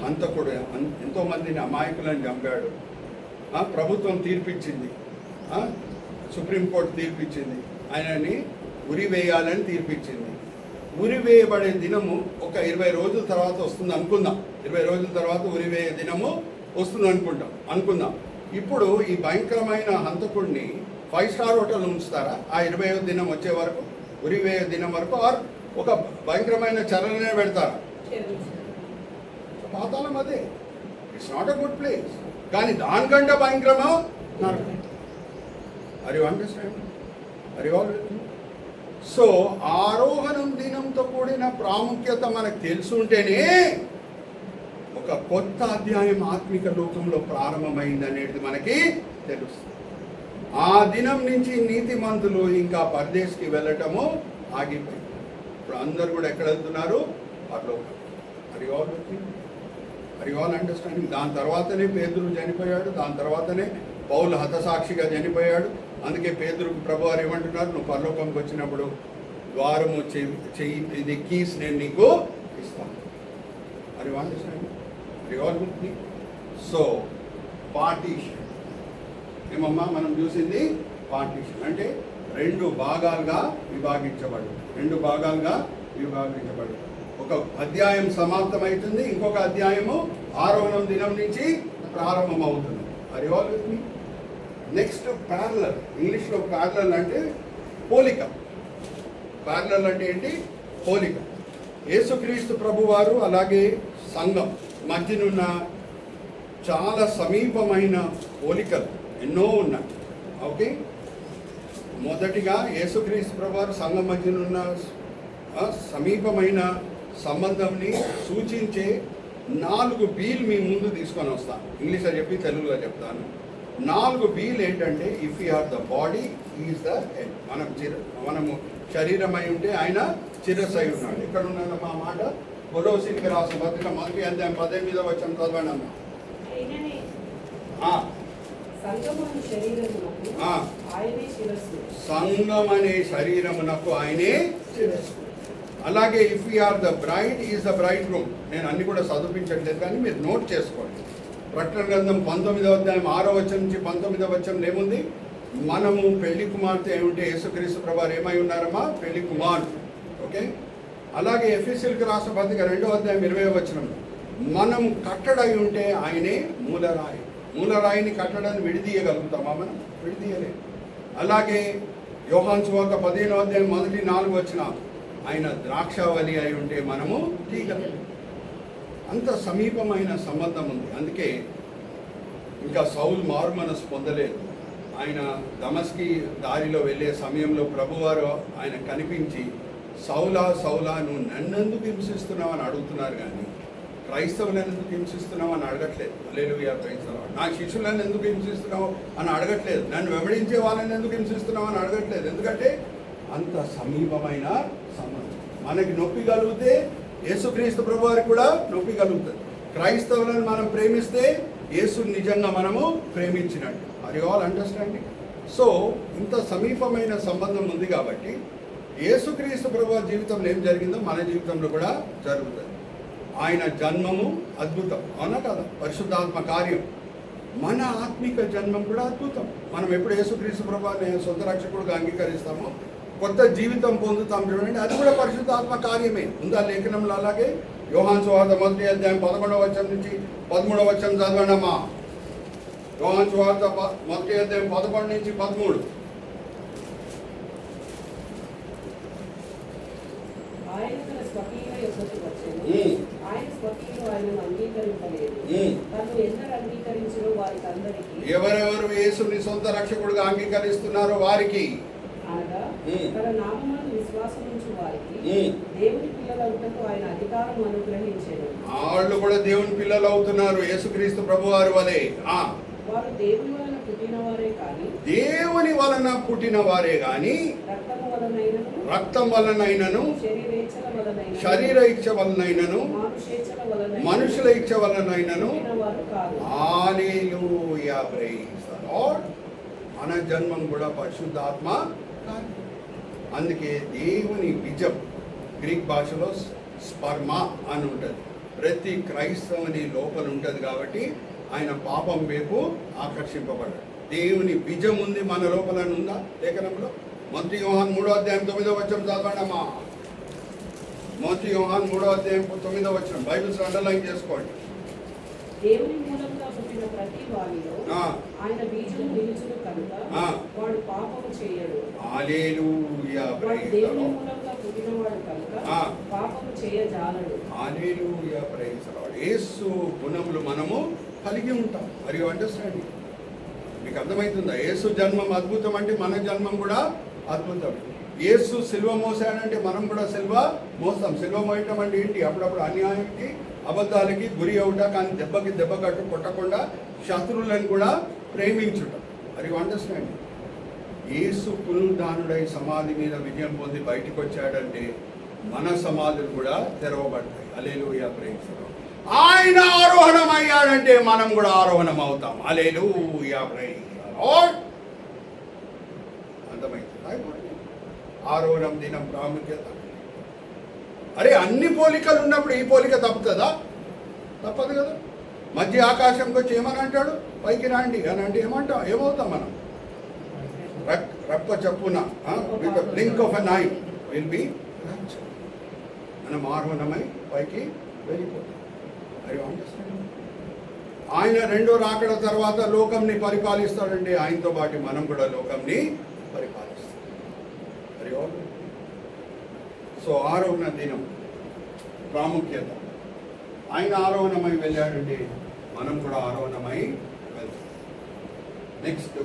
A: హంతకుడు, ఎంతోమందిని అమాయకులను చంపాడు. ప్రభుత్వం తీర్పిచ్చింది, సుప్రీంకోర్టు తీర్పిచ్చింది, ఆయనని ఉరి వేయాలని తీర్పిచ్చింది. ఉరి వేయబడే దినము ఒక 20 రోజుల తర్వాత వస్తుంది అనుకుందాం. 20 రోజుల తర్వాత ఉరి వేయే దినము వస్తుంది అనుకుందాం. ఇప్పుడు ఈ భయంకరమైన హంతకుడిని 5 స్టార్ హోటల్ ఉంచుతారా ఆ 20వ దినం వచ్చే వరకు, ఉరి వేయే దినం వరకు? ఆర్ ఒక భయంకరమైన చలననే పెడతారా? పాతాళం అదే. It's not a good place, కానీ దానికంటే భయంకరమా నరకం. Are you understand? Are you all? So ఆరోహణం దినంతో కూడిన ప్రాముఖ్యత మనకు తెలుసుంటేనే ఒక కొత్త అధ్యాయం ఆత్మిక లోకంలో ప్రారంభమైంది అనేది మనకి తెలుస్తుంది. ఆ దినం నుంచి నీతిమంతులు ఇంకా పరదేశ్కి వెళ్ళటము ఆగిపోయింది. ఇప్పుడు అందరూ కూడా ఎక్కడ వెళ్తున్నారు? పరలోకం. అది ఆల్ అండర్స్టాండింగ్. దాని తర్వాతనే పేతురు చనిపోయాడు, దాని తర్వాతనే పౌలు హతసాక్షిగా చనిపోయాడు. అందుకే పేతురుకు ప్రభువారు ఏమంటున్నారు? నువ్వు పరలోకంకి వచ్చినప్పుడు ద్వారము చెయ్యి, ఇది కీస్ నేను నీకు ఇస్తాను. అది అండర్స్టాండింగ్. అది all with me. So partition ఏమమ్మా మనం చూసింది? పార్టీషన్ అంటే 2 భాగాలుగా విభాగించబడు. ఒక అధ్యాయం సమాప్తమవుతుంది, ఇంకొక అధ్యాయము ఆరోహణం దినం నుంచి ప్రారంభమవుతుంది. అది all with me. Next parallel. ఇంగ్లీష్లో ప్యారలల్ అంటే పోలిక. ప్యారలల్ అంటే ఏంటి? పోలిక. యేసుక్రీస్తు ప్రభువారు అలాగే సంఘం మధ్యనున్న చాలా సమీపమైన పోలికలు ఎన్నో ఉన్నాయి. ఓకే, మొదటిగా యేసుక్రీస్తు ప్రభువారు సంఘం మధ్యనున్న సమీపమైన సంబంధంని సూచించే 4 B'లు మీ ముందు తీసుకొని వస్తాను. ఇంగ్లీష్లో చెప్పి తెలుగులో చెప్తాను. 4 B'లు ఏంటంటే, if you are the body is the head. మనము శరీరమై ఉంటే ఆయన శిరస్సై ఉన్నాడు. ఎక్కడ ఉన్నాడు మా మాట? కొలోసీలకు రాసిన పత్రిక 1:18 వచ్చిన చదవండి అమ్మా.
D: సంఘమనే
A: సంఘం అనే శరీరమునకు ఆయనే శిరస్సు. అలాగే if you are the bride is the bridegroom. నేను అన్ని కూడా చదివించట్లేదు కానీ మీరు నోట్ చేసుకోండి. ప్రకటన గ్రంథం 19వ అధ్యాయం 6వ వచనం నుంచి 19వ వచనం ఏముంది? మనము పెళ్లి కుమార్తె ఏమిటి? యేసుక్రీస్తు ప్రభువారు ఏమై ఉన్నారమ్మా? పెళ్లి కుమార్తె. ఓకే, అలాగే ఎఫెసీయులకు రాసిన పత్రిక 2వ అధ్యాయం 20వ వచనంలో మనము కట్టడై ఉంటే ఆయనే మూలరాయి. మూలరాయిని కట్టడాన్ని విడిదీయగలుగుతామా? మనం విడిదీయలేదు. అలాగే యోహాను సువార్త 15వ అధ్యాయం 1-4 వచనం ఆయన ద్రాక్షావళి అయి ఉంటే మనము తీగలు. అంత సమీపమైన సంబంధం ఉంది. అందుకే ఇంకా సౌలు మారు మనసు పొందలేదు. ఆయన దమస్కి దారిలో వెళ్ళే సమయంలో ప్రభువారు ఆయన కనిపించి సౌలా సౌలా నువ్వు నన్నెందుకు హింసిస్తున్నావు అని అడుగుతున్నారు, కానీ క్రైస్తవులను ఎందుకు హింసిస్తున్నావు అని అడగట్లేదు. హల్లెలూయా, ప్రైజ్ ది లార్డ్. నా శిష్యులను ఎందుకు హింసిస్తున్నావు అని అడగట్లేదు. నన్ను వెంబడించే వాళ్ళని ఎందుకు హింసిస్తున్నావు అని అడగట్లేదు. ఎందుకంటే అంత సమీపమైన సంబంధం. మనకి నొప్పి కలిగితే యేసుక్రీస్తు ప్రభువారికి కూడా నొప్పి కలుగుతుంది. క్రైస్తవులను మనం ప్రేమిస్తే యేసుని నిజంగా మనము ప్రేమించినట్టు. Are you all understanding? So ఇంత సమీపమైన సంబంధం ఉంది కాబట్టి యేసుక్రీస్తు ప్రభువారి జీవితంలో ఏం జరిగిందో మన జీవితంలో కూడా జరుగుతుంది. ఆయన జన్మము అద్భుతం, అవునా కదా? పరిశుద్ధాత్మ కార్యం. మన ఆత్మిక జన్మం కూడా అద్భుతం. మనం ఎప్పుడు యేసుక్రీస్తు ప్రభువారిని సొంత రక్షకుడుగా అంగీకరిస్తామో కొత్త జీవితం పొందుతాం చూడండి, అది కూడా పరిశుద్ధాత్మ కార్యమే. ఉందా లేఖనంలో? అలాగే యోహాను సువార్త 1వ అధ్యాయం 11వ వచనం నుంచి 13వ వచనం చదవండమ్మా. యోహాను సువార్త 1వ అధ్యాయం 11 నుంచి 13.
D: ఆయన తన స్వకీయుల యొద్దకు వచ్చెను. ఆయన స్వకీయులు ఆయనను అంగీకరింపలేదు. తను ఎందరు అంగీకరించినో వారికి అందరికీ,
A: ఎవరెవరు యేసుని సొంత రక్షకుడుగా అంగీకరిస్తున్నారో వారికి,
D: అనగా తన నామమునందు విశ్వాసముంచు వారికి దేవుని పిల్లలవుటకు ఆయన అధికారం అనుగ్రహించెను.
A: వాళ్ళు కూడా దేవుని పిల్లలు అవుతున్నారు యేసుక్రీస్తు ప్రభువారి వలె.
D: వారు దేవుని వలన పుట్టినవారే కానీ,
A: దేవుని వలన పుట్టిన వారే గాని రక్తం వలనైనను శరీర ఇచ్చ వలనైనను మనుషుల ఇచ్చ వలనైనను. హల్లెలూయా, ప్రైజ్ ది లార్డ్. మన జన్మం కూడా పరిశుద్ధాత్మ. అందుకే దేవుని బీజం గ్రీక్ భాషలో స్పర్మా అని ఉంటుంది. ప్రతి క్రైస్తవుని లోపల ఉంటుంది కాబట్టి ఆయన పాపం వైపు ఆకర్షింపబడ్డాడు. దేవుని బీజం ఉంది మన లోపల ఉందా లేఖనంలో? 1 యోహాను 3వ అధ్యాయం 9వ వచనం చదవండమ్మా. 1 యోహాను 3వ అధ్యాయం 9వ వచనం బైబిల్స్ అండర్లైన్ చేసుకోండి.
D: దేవుని మూలంగా పుట్టిన ప్రతి వానిలో ఆయన బీజము నిలుచును కనుక వాడు పాపము చేయడు.
A: హల్లెలూయా, ప్రైజ్ ది
D: దేవుని
A: లార్డ్.
D: మూలంగా పుట్టినవాడు కనుక పాపము చేయజాలడు.
A: హల్లెలూయా, ప్రైజ్ ది లార్డ్. యేసు గుణములు మనము కలిగి ఉంటాం. మరి అండర్స్టాండింగ్ మీకు అర్థమవుతుందా? యేసు జన్మం అద్భుతం అంటే మన జన్మం కూడా అద్భుతం. యేసు సిల్వ మోసాడంటే మనం కూడా సిల్వ మోస్తాం. సిల్వ మోయటం అంటే ఏంటి? అప్పుడప్పుడు అన్యాయానికి అబద్ధాలకి గురి అవుట, కానీ దెబ్బకి దెబ్బ కట్టు కొట్టకుండా శత్రువులను కూడా ప్రేమించుట. మరి అండర్స్టాండింగ్. యేసు పునరుద్ధానుడై సమాధి మీద విజయం పొంది బయటికి వచ్చాడంటే మన సమాధులు కూడా తెరవబడతాయి. హల్లెలూయా, ప్రైజ్ ది లార్డ్. ఆయన ఆరోహణం అయ్యాడంటే మనం కూడా ఆరోహణం అవుతాం. హల్లెలూయా, ప్రైజ్ ది లార్డ్. అర్థమైంది? ఆరోహణం దినం ప్రాముఖ్యత. అరే అన్ని పోలికలు ఉన్నప్పుడు ఈ పోలిక తప్పుతుందా? తప్పదు కదా. మధ్య ఆకాశంకి వచ్చి ఏమని అంటాడు? పైకి రాండి అని అంటే ఏమవుతాం మనం? రప్ప చెప్పున with the blink of an eye will be మనం ఆరోహణమై పైకి వెళ్ళిపోతాం. ఆయన రెండో రాకడ తర్వాత లోకంని పరిపాలిస్తాడండి. ఆయనతో పాటు మనం కూడా లోకంని పరిపాలిస్తాం. మరి సో ఆరోహణ దినం ప్రాముఖ్యత. ఆయన ఆరోహణమై వెళ్ళాడండి, మనం కూడా ఆరోహణమై వెళ్తాం. నెక్స్ట్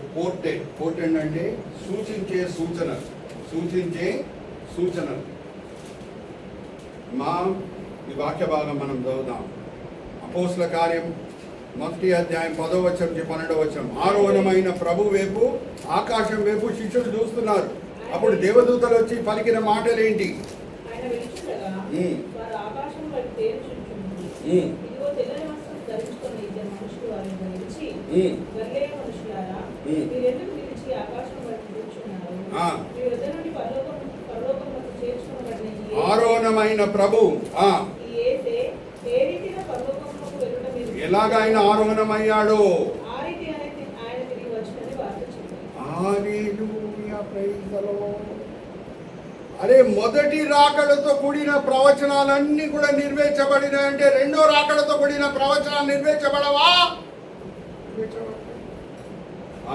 A: పోర్టెంట్ అంటే సూచించే సూచనలు. ఈ వాక్య భాగం మనం చదువుదాం. అపోస్తల కార్యం 1వ అధ్యాయం 10వ వచనం నుంచి 12వ వచనం. ఆరోహణమైన ప్రభు వైపు, ఆకాశం వైపు శిష్యులు చూస్తున్నారు. అప్పుడు దేవదూతలు వచ్చి పలికిన మాటలేంటి?
D: ఆయన వెలుచుండగా వారు ఆకాశం వైపు తేరుచుండుచు, ఇదిగో తెల్లని వస్త్రం ధరించుకున్న ఇద్దరు మనుషులు వారిని ధరించి, గలిలయ మనుషులారా, మీరెందుకు నిలిచి ఆకాశం వైపు కూర్చున్నారు? మీ వద్ద నుండి పరలోకమునకు చేర్చుకొనబడిన ఈ
A: ఆరోహణమైన ప్రభు
D: ఈ యేసే ఏ రీతిగా పరలోకమునకు వెళ్ళుట మీరు
A: ఎలాగ ఆయన ఆరోహణమయ్యాడు?
D: ఆ రీతి ఆయన తిరిగి వచ్చినని వార్త చెప్పారు.
A: హల్లెలూయా, ప్రైజ్ ది లార్డ్. అరే, మొదటి రాకడతో కూడిన ప్రవచనాలన్నీ కూడా నెరవేర్చబడినాయంటే రెండో రాకడతో కూడిన ప్రవచనాలు నెరవేర్చబడవా?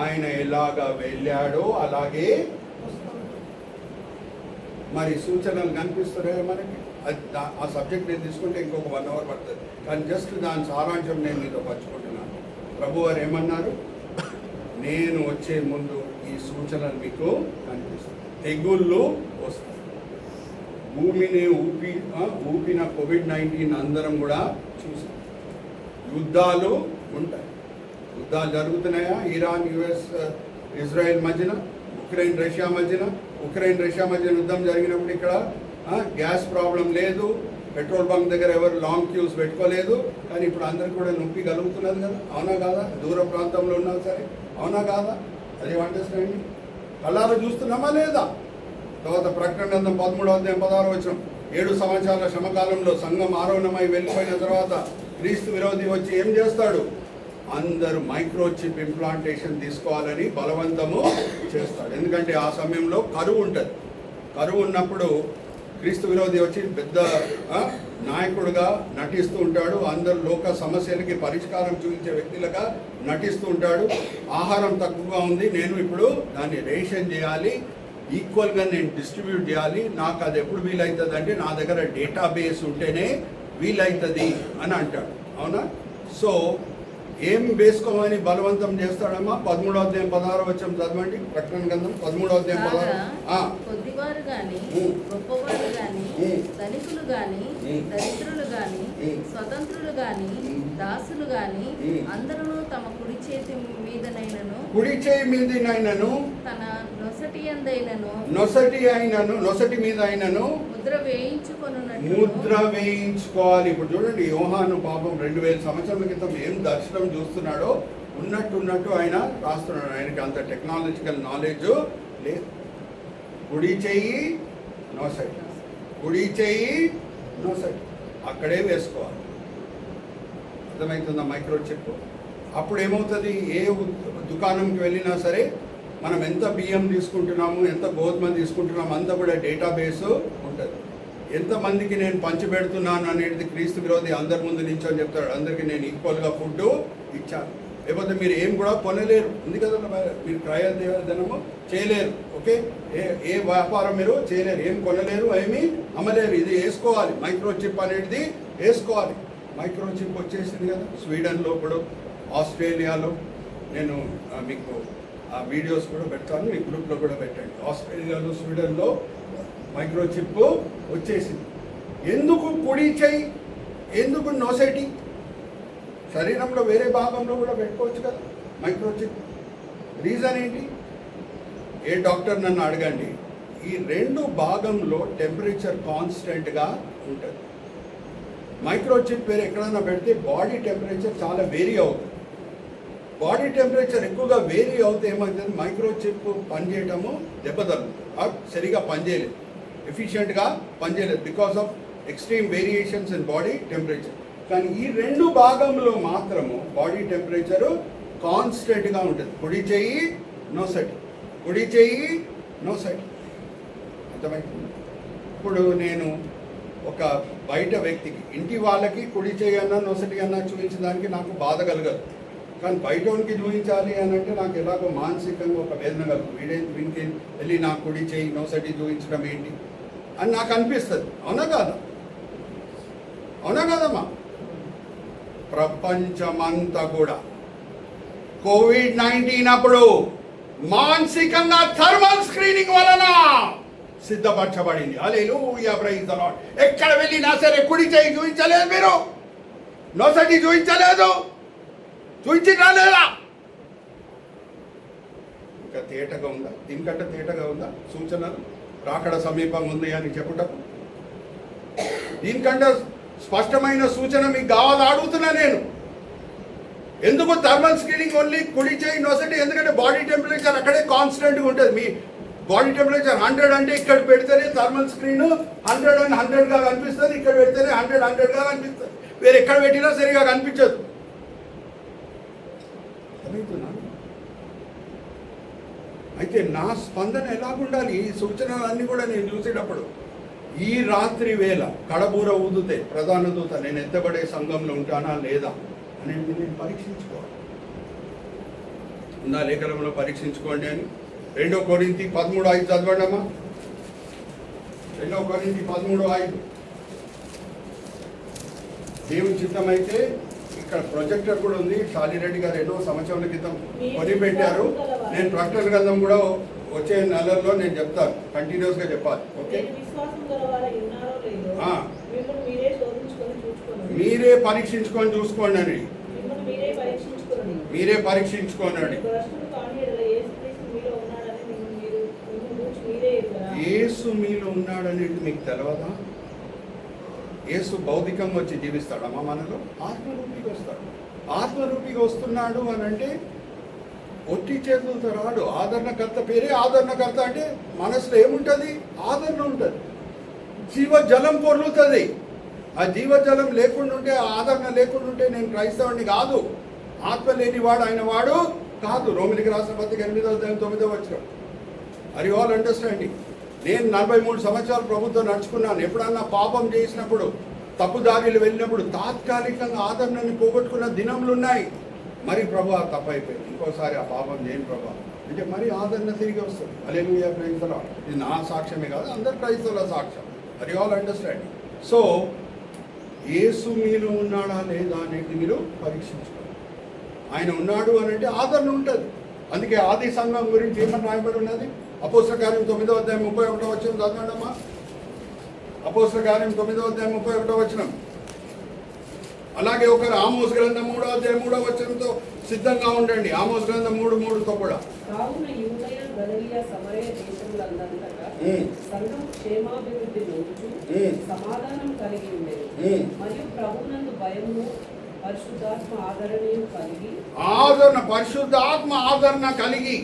A: ఆయన ఎలాగా వెళ్ళాడో అలాగే వస్తాడు. మరి సూచనలు కనిపిస్తున్నాయో మనకి? ఆ సబ్జెక్ట్ నేను తీసుకుంటే ఇంకొక 1 అవర్ పడుతుంది, కానీ జస్ట్ దాని సారాంశం నేను మీతో పంచుకుంటున్నాను. ప్రభు వారు ఏమన్నారు? నేను వచ్చే ముందు ఈ సూచనలు మీకు కనిపిస్తాయి. తెగుళ్ళు వస్తాయి. భూమిని ఊపిన కోవిడ్-19 అందరం కూడా చూసాం. యుద్ధాలు ఉంటాయి. యుద్ధాలు జరుగుతున్నాయా? ఇరాన్, యుఎస్, ఇజ్రాయెల్ మధ్యన, ఉక్రెయిన్ రష్యా మధ్యన యుద్ధం జరిగినప్పుడు ఇక్కడ గ్యాస్ ప్రాబ్లం లేదు, పెట్రోల్ బంక్ దగ్గర ఎవరు లాంగ్ క్యూస్ పెట్టుకోలేదు. కానీ ఇప్పుడు అందరికి కూడా నొప్పి కలుగుతున్నది కదా, అవునా కాదా? దూర ప్రాంతంలో ఉన్నా సరే, అవునా కాదా? అది అండర్స్టాండ్. కళ్ళారా చూస్తున్నామా లేదా? తర్వాత ప్రకటన గ్రంథం 13వ అధ్యాయం 16వ వచనం. 7 సంవత్సరాల శ్రమకాలంలో సంఘం ఆరోహణమై వెళ్ళిపోయిన తర్వాత క్రీస్తు విరోధి వచ్చి ఏం చేస్తాడు? అందరూ మైక్రోచిప్ ఇంప్లాంటేషన్ తీసుకోవాలని బలవంతము చేస్తాడు. ఎందుకంటే ఆ సమయంలో కరువు ఉంటుంది. కరువు ఉన్నప్పుడు క్రీస్తు విరోధి వచ్చి పెద్ద నాయకుడుగా నటిస్తూ ఉంటాడు. అందరు లోక సమస్యలకి పరిష్కారం చూపించే వ్యక్తులుగా నటిస్తూ ఉంటాడు. ఆహారం తక్కువగా ఉంది, నేను ఇప్పుడు దాన్ని రేషన్ చేయాలి, ఈక్వల్గా నేను డిస్ట్రిబ్యూట్ చేయాలి, నాకు అది ఎప్పుడు వీలవుతుంది అంటే నా దగ్గర డేటాబేస్ ఉంటేనే వీలవుతుంది అని అంటాడు. అవునా? సో ఏం వేసుకోమని బలవంతం చేస్తాడమ్మా? 13వ అధ్యాయం 16వ వచనం చదవండి. ప్రకటన గ్రంథం 13వ అధ్యాయం 16.
C: కొద్దివారు గాని, గొప్పవారు గాని, ధనికులు గాని, దరిద్రులు గాని, స్వతంత్రులు గాని, దాసులు గాని, అందరూ తమ కుడి చేతి మీదనైనను తన నొసటి మీద అయినను ముద్ర వేయించుకోవాలి. ఇప్పుడు చూడండి, యోహాను పాపం 2000 సంవత్సరాల క్రితం ఏం దర్శనం చూస్తున్నాడో ఉన్నట్టు ఆయన రాస్తున్నాడు. ఆయనకి అంత టెక్నాలజికల్ నాలెడ్జ్ లేదు. కుడి చెయ్యి నొసటి అక్కడే వేసుకోవాలి. అర్థమవుతుందా? మైక్రోచిప్. అప్పుడు ఏమవుతుంది? ఏ దుకాణంకి వెళ్ళినా సరే మనం ఎంత బియ్యం తీసుకుంటున్నాము, ఎంత గోధుమ తీసుకుంటున్నాము, అంతా కూడా డేటాబేస్ ఉంటుంది. ఎంతమందికి నేను పంచిపెడుతున్నాను అనేది క్రీస్తు విరోధి అందరి ముందు నించొని చెప్తాడు. అందరికీ నేను ఈక్వల్గా ఫుడ్ ఇచ్చాను. లేకపోతే మీరు ఏం కూడా కొనలేరు. ఉంది కదా, మీరు క్రయధనము చేయలేరు. ఓకే, ఏ వ్యాపారం మీరు చేయలేరు, ఏం కొనలేరు, ఏమీ అమ్మలేరు. ఇది వేసుకోవాలి, మైక్రోచిప్ అనేది వేసుకోవాలి. మైక్రోచిప్ వచ్చేసింది కదా స్వీడన్లో, ఇప్పుడు ఆస్ట్రేలియాలో. నేను మీకు ఆ వీడియోస్ కూడా పెడతాను, ఈ గ్రూప్లో కూడా పెట్టండి. ఆస్ట్రేలియాలో, స్వీడన్లో మైక్రోచిప్ వచ్చేసింది. ఎందుకు కుడి చెయ్యి, ఎందుకు నొసటి? శరీరంలో వేరే భాగంలో కూడా పెట్టుకోవచ్చు కదా మైక్రోచిప్. రీజన్ ఏంటి? ఏ డాక్టర్ నన్ను అడగండి, ఈ 2 భాగంలో టెంపరేచర్ కాన్స్టెంట్గా ఉంటుంది. మైక్రోచిప్ వేరే ఎక్కడైనా పెడితే బాడీ టెంపరేచర్ చాలా వేరీ అవుతుంది. బాడీ టెంపరేచర్ ఎక్కువగా వేరీ అవుతే ఏమవుతుంది? మైక్రోచిప్ పనిచేయటము దెబ్బతలుతుంది, సరిగా పనిచేయలేదు, ఎఫిషియెంట్గా పనిచేయలేదు, because of extreme variations in body temperature. కానీ ఈ 2 భాగంలో మాత్రము బాడీ టెంపరేచరు కాన్స్టెంట్గా ఉంటుంది. కుడి చెయ్యి నొసటి. అర్థమైంది? ఇప్పుడు నేను ఒక బయట వ్యక్తికి, ఇంటి వాళ్ళకి కుడి చేయన్నా నొసటి అన్నా చూపించడానికి నాకు బాధ కలగదు. కానీ బయటోనికి చూపించాలి అని అంటే నాకు ఎలాగో మానసికంగా ఒక వేదన కలుగు. వీనికి వెళ్ళి నా కుడి చేయి నొసటి చూపించడం ఏంటి అని నాకు అనిపిస్తుంది. అవునా కాదా? అవునా కాదమ్మా? ప్రపంచమంతా కూడా కోవిడ్-19 అప్పుడు మానసికంగా థర్మల్ స్క్రీనింగ్ వలన సిద్ధపరచబడింది. హల్లెలూయా, ప్రైజ్ ది లార్డ్. ఎక్కడ వెళ్ళినా సరే కుడి చేయి చూపించలేదు, మీరు నొసటి చూపించలేదు, చూపించినా లేదా? ఇంకా తేటగా ఉందా? దీనికంటే తేటగా ఉందా సూచనలు? రాకడ సమీపంగా ఉంది అని చెప్పుటకు దీనికంటే స్పష్టమైన సూచన మీకు కావాలని అడుగుతున్నా నేను. ఎందుకు థర్మల్ స్క్రీనింగ్ ఓన్లీ కుడి చేయి నొసటి? ఎందుకంటే బాడీ టెంపరేచర్ అక్కడే కాన్స్టెంట్గా ఉంటుంది. మీ బాడీ టెంపరేచర్ 100 అంటే ఇక్కడ పెడితేనే థర్మల్ స్క్రీన్ 100 అని 100గా కనిపిస్తుంది, ఇక్కడ పెడితేనే 100గా కనిపిస్తుంది. వేరే ఎక్కడ పెట్టినా సరిగా కనిపించదు. అయితే నా స్పందన ఎలాగుండాలి? ఈ సూచనలన్నీ కూడా నేను చూసేటప్పుడు ఈ రాత్రి వేళ కడబూర ఊదితే ప్రధాన దూత నేను ఎత్తబడే సంఘంలో ఉంటానా లేదా అనేది నేను పరీక్షించుకోవాలి. ఉందా లేఖనంలో పరీక్షించుకోండి అని 2 కొరింథీ 13:5 చదవండి అమ్మా. 2 కొరింథీ 13:5. దేవుని చిత్తమైతే ఇక్కడ ప్రొజెక్టర్ కూడా ఉంది. శాలిరెడ్డి గారు ఎన్నో సంవత్సరాల క్రితం కొని పెట్టారు. నేను ప్రకటన గ్రంథం కూడా వచ్చే నెలల్లో నేను చెప్తాను, కంటిన్యూస్గా చెప్పాలి. ఓకే, మీరే పరీక్షించుకొని చూసుకోండి అని, మీరే పరీక్షించుకోనండి. యేసు మీలో ఉన్నాడనేది మీకు తెలవదా? యేసు భౌతికంగా వచ్చి జీవిస్తాడమ్మా మనలో? ఆత్మరూపిగా వస్తాడు. ఆత్మరూపిగా వస్తున్నాడు అని అంటే ఒట్టి చేతులతో రాడు. ఆదరణకర్త పేరే ఆదరణకర్త. అంటే మనసులో ఏముంటుంది? ఆదరణ ఉంటుంది. జీవజలం పొర్లుతుంది. ఆ జీవజలం లేకుండా ఉంటే, ఆదరణ లేకుండా ఉంటే నేను క్రైస్తవుడిని కాదు, ఆత్మ లేనివాడు ఆయన వాడు కాదు. రోమిలికి రాసిన పత్రిక 8:9 ఆర్ యు ఆల్ అండర్స్టాండింగ్? నేను 43 సంవత్సరాలు ప్రభుత్వం నడుచుకున్నాను. ఎప్పుడన్నా పాపం చేసినప్పుడు, తప్పుదారిలు వెళ్ళినప్పుడు తాత్కాలికంగా ఆదరణని పోగొట్టుకున్న దినములు ఉన్నాయి. మరి ప్రభు ఆ తప్పు అయిపోయింది, ఇంకోసారి ఆ పాపం చేయని ప్రభు అంటే మరి ఆదరణ తిరిగి వస్తుంది. Hallelujah, praise the lord. ఇది నా సాక్ష్యమే కాదు, అందరు క్రైస్తవుల సాక్ష్యం. Are you all understanding? So Yesu మీలో ఉన్నాడా లేదా అనేది మీరు పరీక్షించుకోండి. ఆయన ఉన్నాడు అని అంటే ఆదరణ ఉంటుంది. అందుకే ఆది సంఘం గురించి ఏమని రాయబడి ఉన్నది? అపోస్తల కార్యం 9:31 చదవండమ్మా. అపోస్తల కార్యం 9:31. అలాగే ఒకరు ఆమోస్ గ్రంథం 3:3 సిద్ధంగా ఉండండి. ఆమోస్ గ్రంథం 3:3 కూడా.
D: కావున యూదయ, గలిలయ, సమరయ దేశములందంతటా సంఘం క్షేమాభివృద్ధి నొందుచు సమాధానం కలిగి ఉండేది. మరియు ప్రభునందు భయము, పరిశుద్ధాత్మ ఆదరణను కలిగి,
C: పరిశుద్ధాత్మ ఆదరణ కలిగి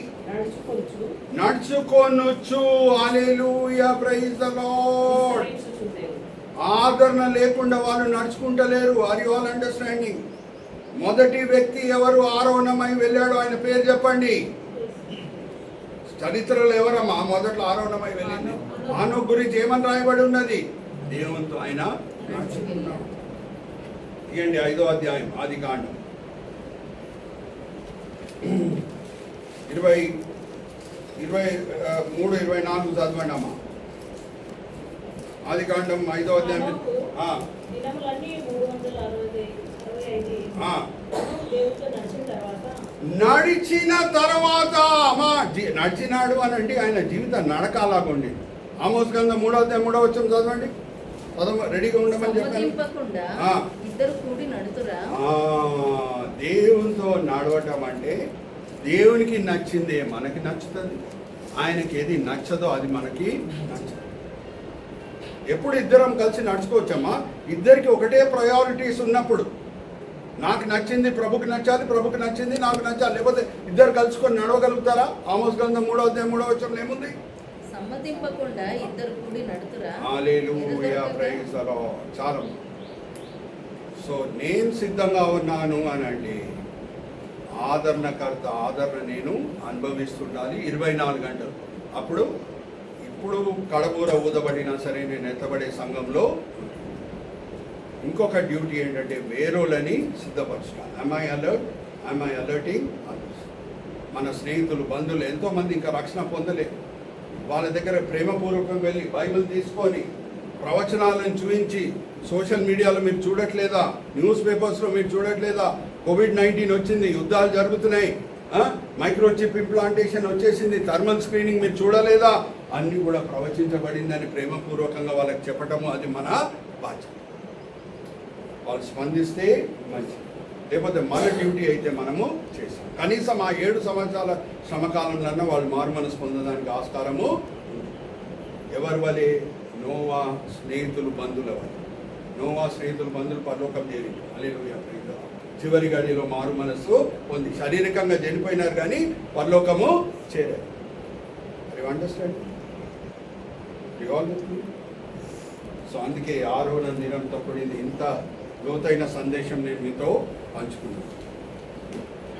C: నడుచుకొనుచు. Hallelujah, praise the lord. ఆదరణ లేకుండా వాళ్ళు నడుచుకుంటలేరు. Are you all understanding? మొదటి వ్యక్తి ఎవరు ఆరోహణమై వెళ్ళాడు? ఆయన పేరు చెప్పండి. చరిత్రలో ఎవరమ్మా మొదట్లో ఆరోహణమై వెళ్ళింది? హానోకు గురించి ఏమని రాయబడి ఉన్నది? దేవునితో ఆయన నడుచుకున్నాడు. ఇవ్వండి 5వ అధ్యాయం ఆది కాండం 23-24 చదవండి అమ్మా. ఆది కాండం 5వ అధ్యాయం. నడిచిన తర్వాత అమ్మా, నడిచినాడు అని అంటే ఆయన జీవితం నడకాలాగా ఉండి. ఆమోస్ గ్రంథం 3వ అధ్యాయం 3వ వచనం చదవండి. రెడీగా ఉండమని చెప్పాను. దేవునితో నడవటం అంటే దేవునికి నచ్చిందే మనకి నచ్చుతుంది, ఆయనకి ఏది నచ్చదో అది మనకి నచ్చదు. ఎప్పుడు ఇద్దరం కలిసి నడుచుకోవచ్చమ్మా? ఇద్దరికి ఒకటే ప్రయారిటీస్ ఉన్నప్పుడు. నాకు నచ్చింది ప్రభుకి నచ్చాలి, ప్రభుకి నచ్చింది నాకు నచ్చాలి. లేకపోతే ఇద్దరు కలుసుకొని నడవగలుగుతారా? ఆమోస్ గ్రంథం 3వ అధ్యాయం 3వ వచనం ఏముంది?
F: సమ్మతింపకుండా ఇద్దరు కూడి నడుతురా.
C: హల్లెలూయా, ప్రైజ్ ది లార్డ్. చాలా. సో నేను సిద్ధంగా ఉన్నాను అని అంటే ఆదరణకర్త ఆదరణ నేను అనుభవిస్తుండాలి 24 గంటలు. ఇప్పుడు కడబూర ఊదబడినా సరే నేను ఎత్తబడే సంఘంలో ఇంకొక డ్యూటీ ఏంటంటే వేరేలని సిద్ధపరచాలి. am I alerting others? మన స్నేహితులు, బంధువులు ఎంతోమంది ఇంకా రక్షణ పొందలేదు. వాళ్ళ దగ్గర ప్రేమపూర్వకంగా వెళ్ళి బైబిల్ తీసుకొని ప్రవచనాలను చూపించి, సోషల్ మీడియాలో మీరు చూడట్లేదా, న్యూస్ పేపర్స్లో మీరు చూడట్లేదా, కోవిడ్-19 వచ్చింది, యుద్ధాలు జరుగుతున్నాయి, మైక్రోచిప్ ఇంప్లాంటేషన్ వచ్చేసింది, థర్మల్ స్క్రీనింగ్ మీరు చూడలేదా, అన్నీ కూడా ప్రవచించబడిందని ప్రేమపూర్వకంగా వాళ్ళకి చెప్పటము అది మన బాధ్యత. వాళ్ళు స్పందిస్తే మంచిది, లేకపోతే మన డ్యూటీ అయితే మనము చేసాం. కనీసం ఆ 7 సంవత్సరాల శ్రమకాలంలో వాళ్ళు మారు మనసు పొందడానికి ఆస్కారము. ఎవరి వలె? నోవా స్నేహితులు, బంధువుల వలె. నోవా స్నేహితులు, బంధువులు పరలోకం చేరింది. హల్లెలూయా. చివరి గడిలో మారు మనసు పొంది శారీరకంగా చనిపోయినారు కానీ పరలోకము చేరారు. అండర్స్టాండ్? సో అందుకే ఆరోహణ దినంతో కూడింది ఇంత లోతైన సందేశం నేను మీతో పంచుకున్నాను.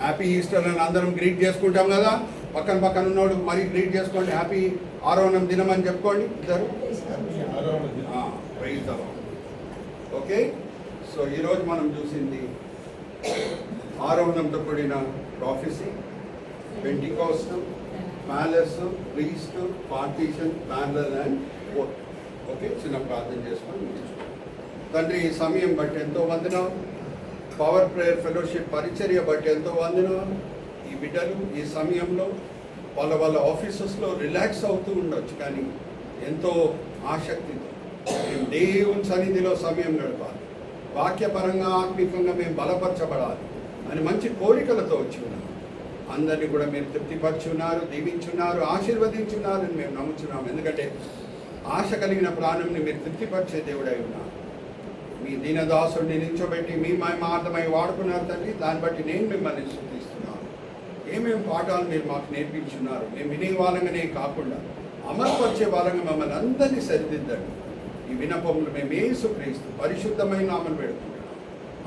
C: హ్యాపీ ఈస్టర్ అని అందరం గ్రీట్ చేసుకుంటాం కదా, పక్కన ఉన్నోడు మరీ గ్రీట్ చేసుకోండి. హ్యాపీ ఆరోహణం దినం అని చెప్పుకోండి ఇద్దరు. Praise the Lord. Okay, so ఈరోజు మనం చూసింది ఆరోహణంతో కూడిన prophecy, Pentecost, palace, priest, partition, parallel and court. Okay, చిన్న ప్రార్థన చేసుకొని ముగించుకోండి. తండ్రి, ఈ సమయం బట్టి ఎంతో వందనం, పవర్ ప్రేయర్ ఫెలోషిప్ పరిచర్య బట్టి ఎంతో వందనం. ఈ బిడ్డలు ఈ సమయంలో వాళ్ళ ఆఫీసెస్లో రిలాక్స్ అవుతూ ఉండొచ్చు, కానీ ఎంతో ఆసక్తితో మేము దేవుని సన్నిధిలో సమయం గడపాలి, వాక్యపరంగా ఆత్మికంగా మేము బలపరచబడాలి అని మంచి కోరికలతో వచ్చి ఉన్నాం. అందరినీ కూడా మీరు తృప్తిపరచున్నారు, దీవించున్నారు, ఆశీర్వదించున్నారని మేము నమ్ముచున్నాం. ఎందుకంటే ఆశ కలిగిన ప్రాణంని మీరు తృప్తిపరిచే దేవుడై ఉన్నారు. మీ దీనదాసుడిని నిల్చోబెట్టి మీ మహిమార్థమై వాడుకున్నారు తండ్రి. దాన్ని బట్టి నేను మిమ్మల్ని స్తుతిస్తున్నాను. ఏమేమి పాఠాలు మీరు మాకు నేర్పించున్నారు, మేము వినే వాళ్ళంగానే కాకుండా అమలుపరిచే వాళ్ళంగా మమ్మల్ని అందరినీ సరిదిద్దండి. ఈ వినపములు మేము యేసుక్రీస్తు పరిశుద్ధమైన నామమున వేడుకుంటున్నాం.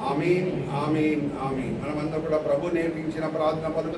C: ఆమేన్, ఆమేన్, ఆమేన్. మనమంతా కూడా ప్రభు నేర్పించిన ప్రార్థన పలుకు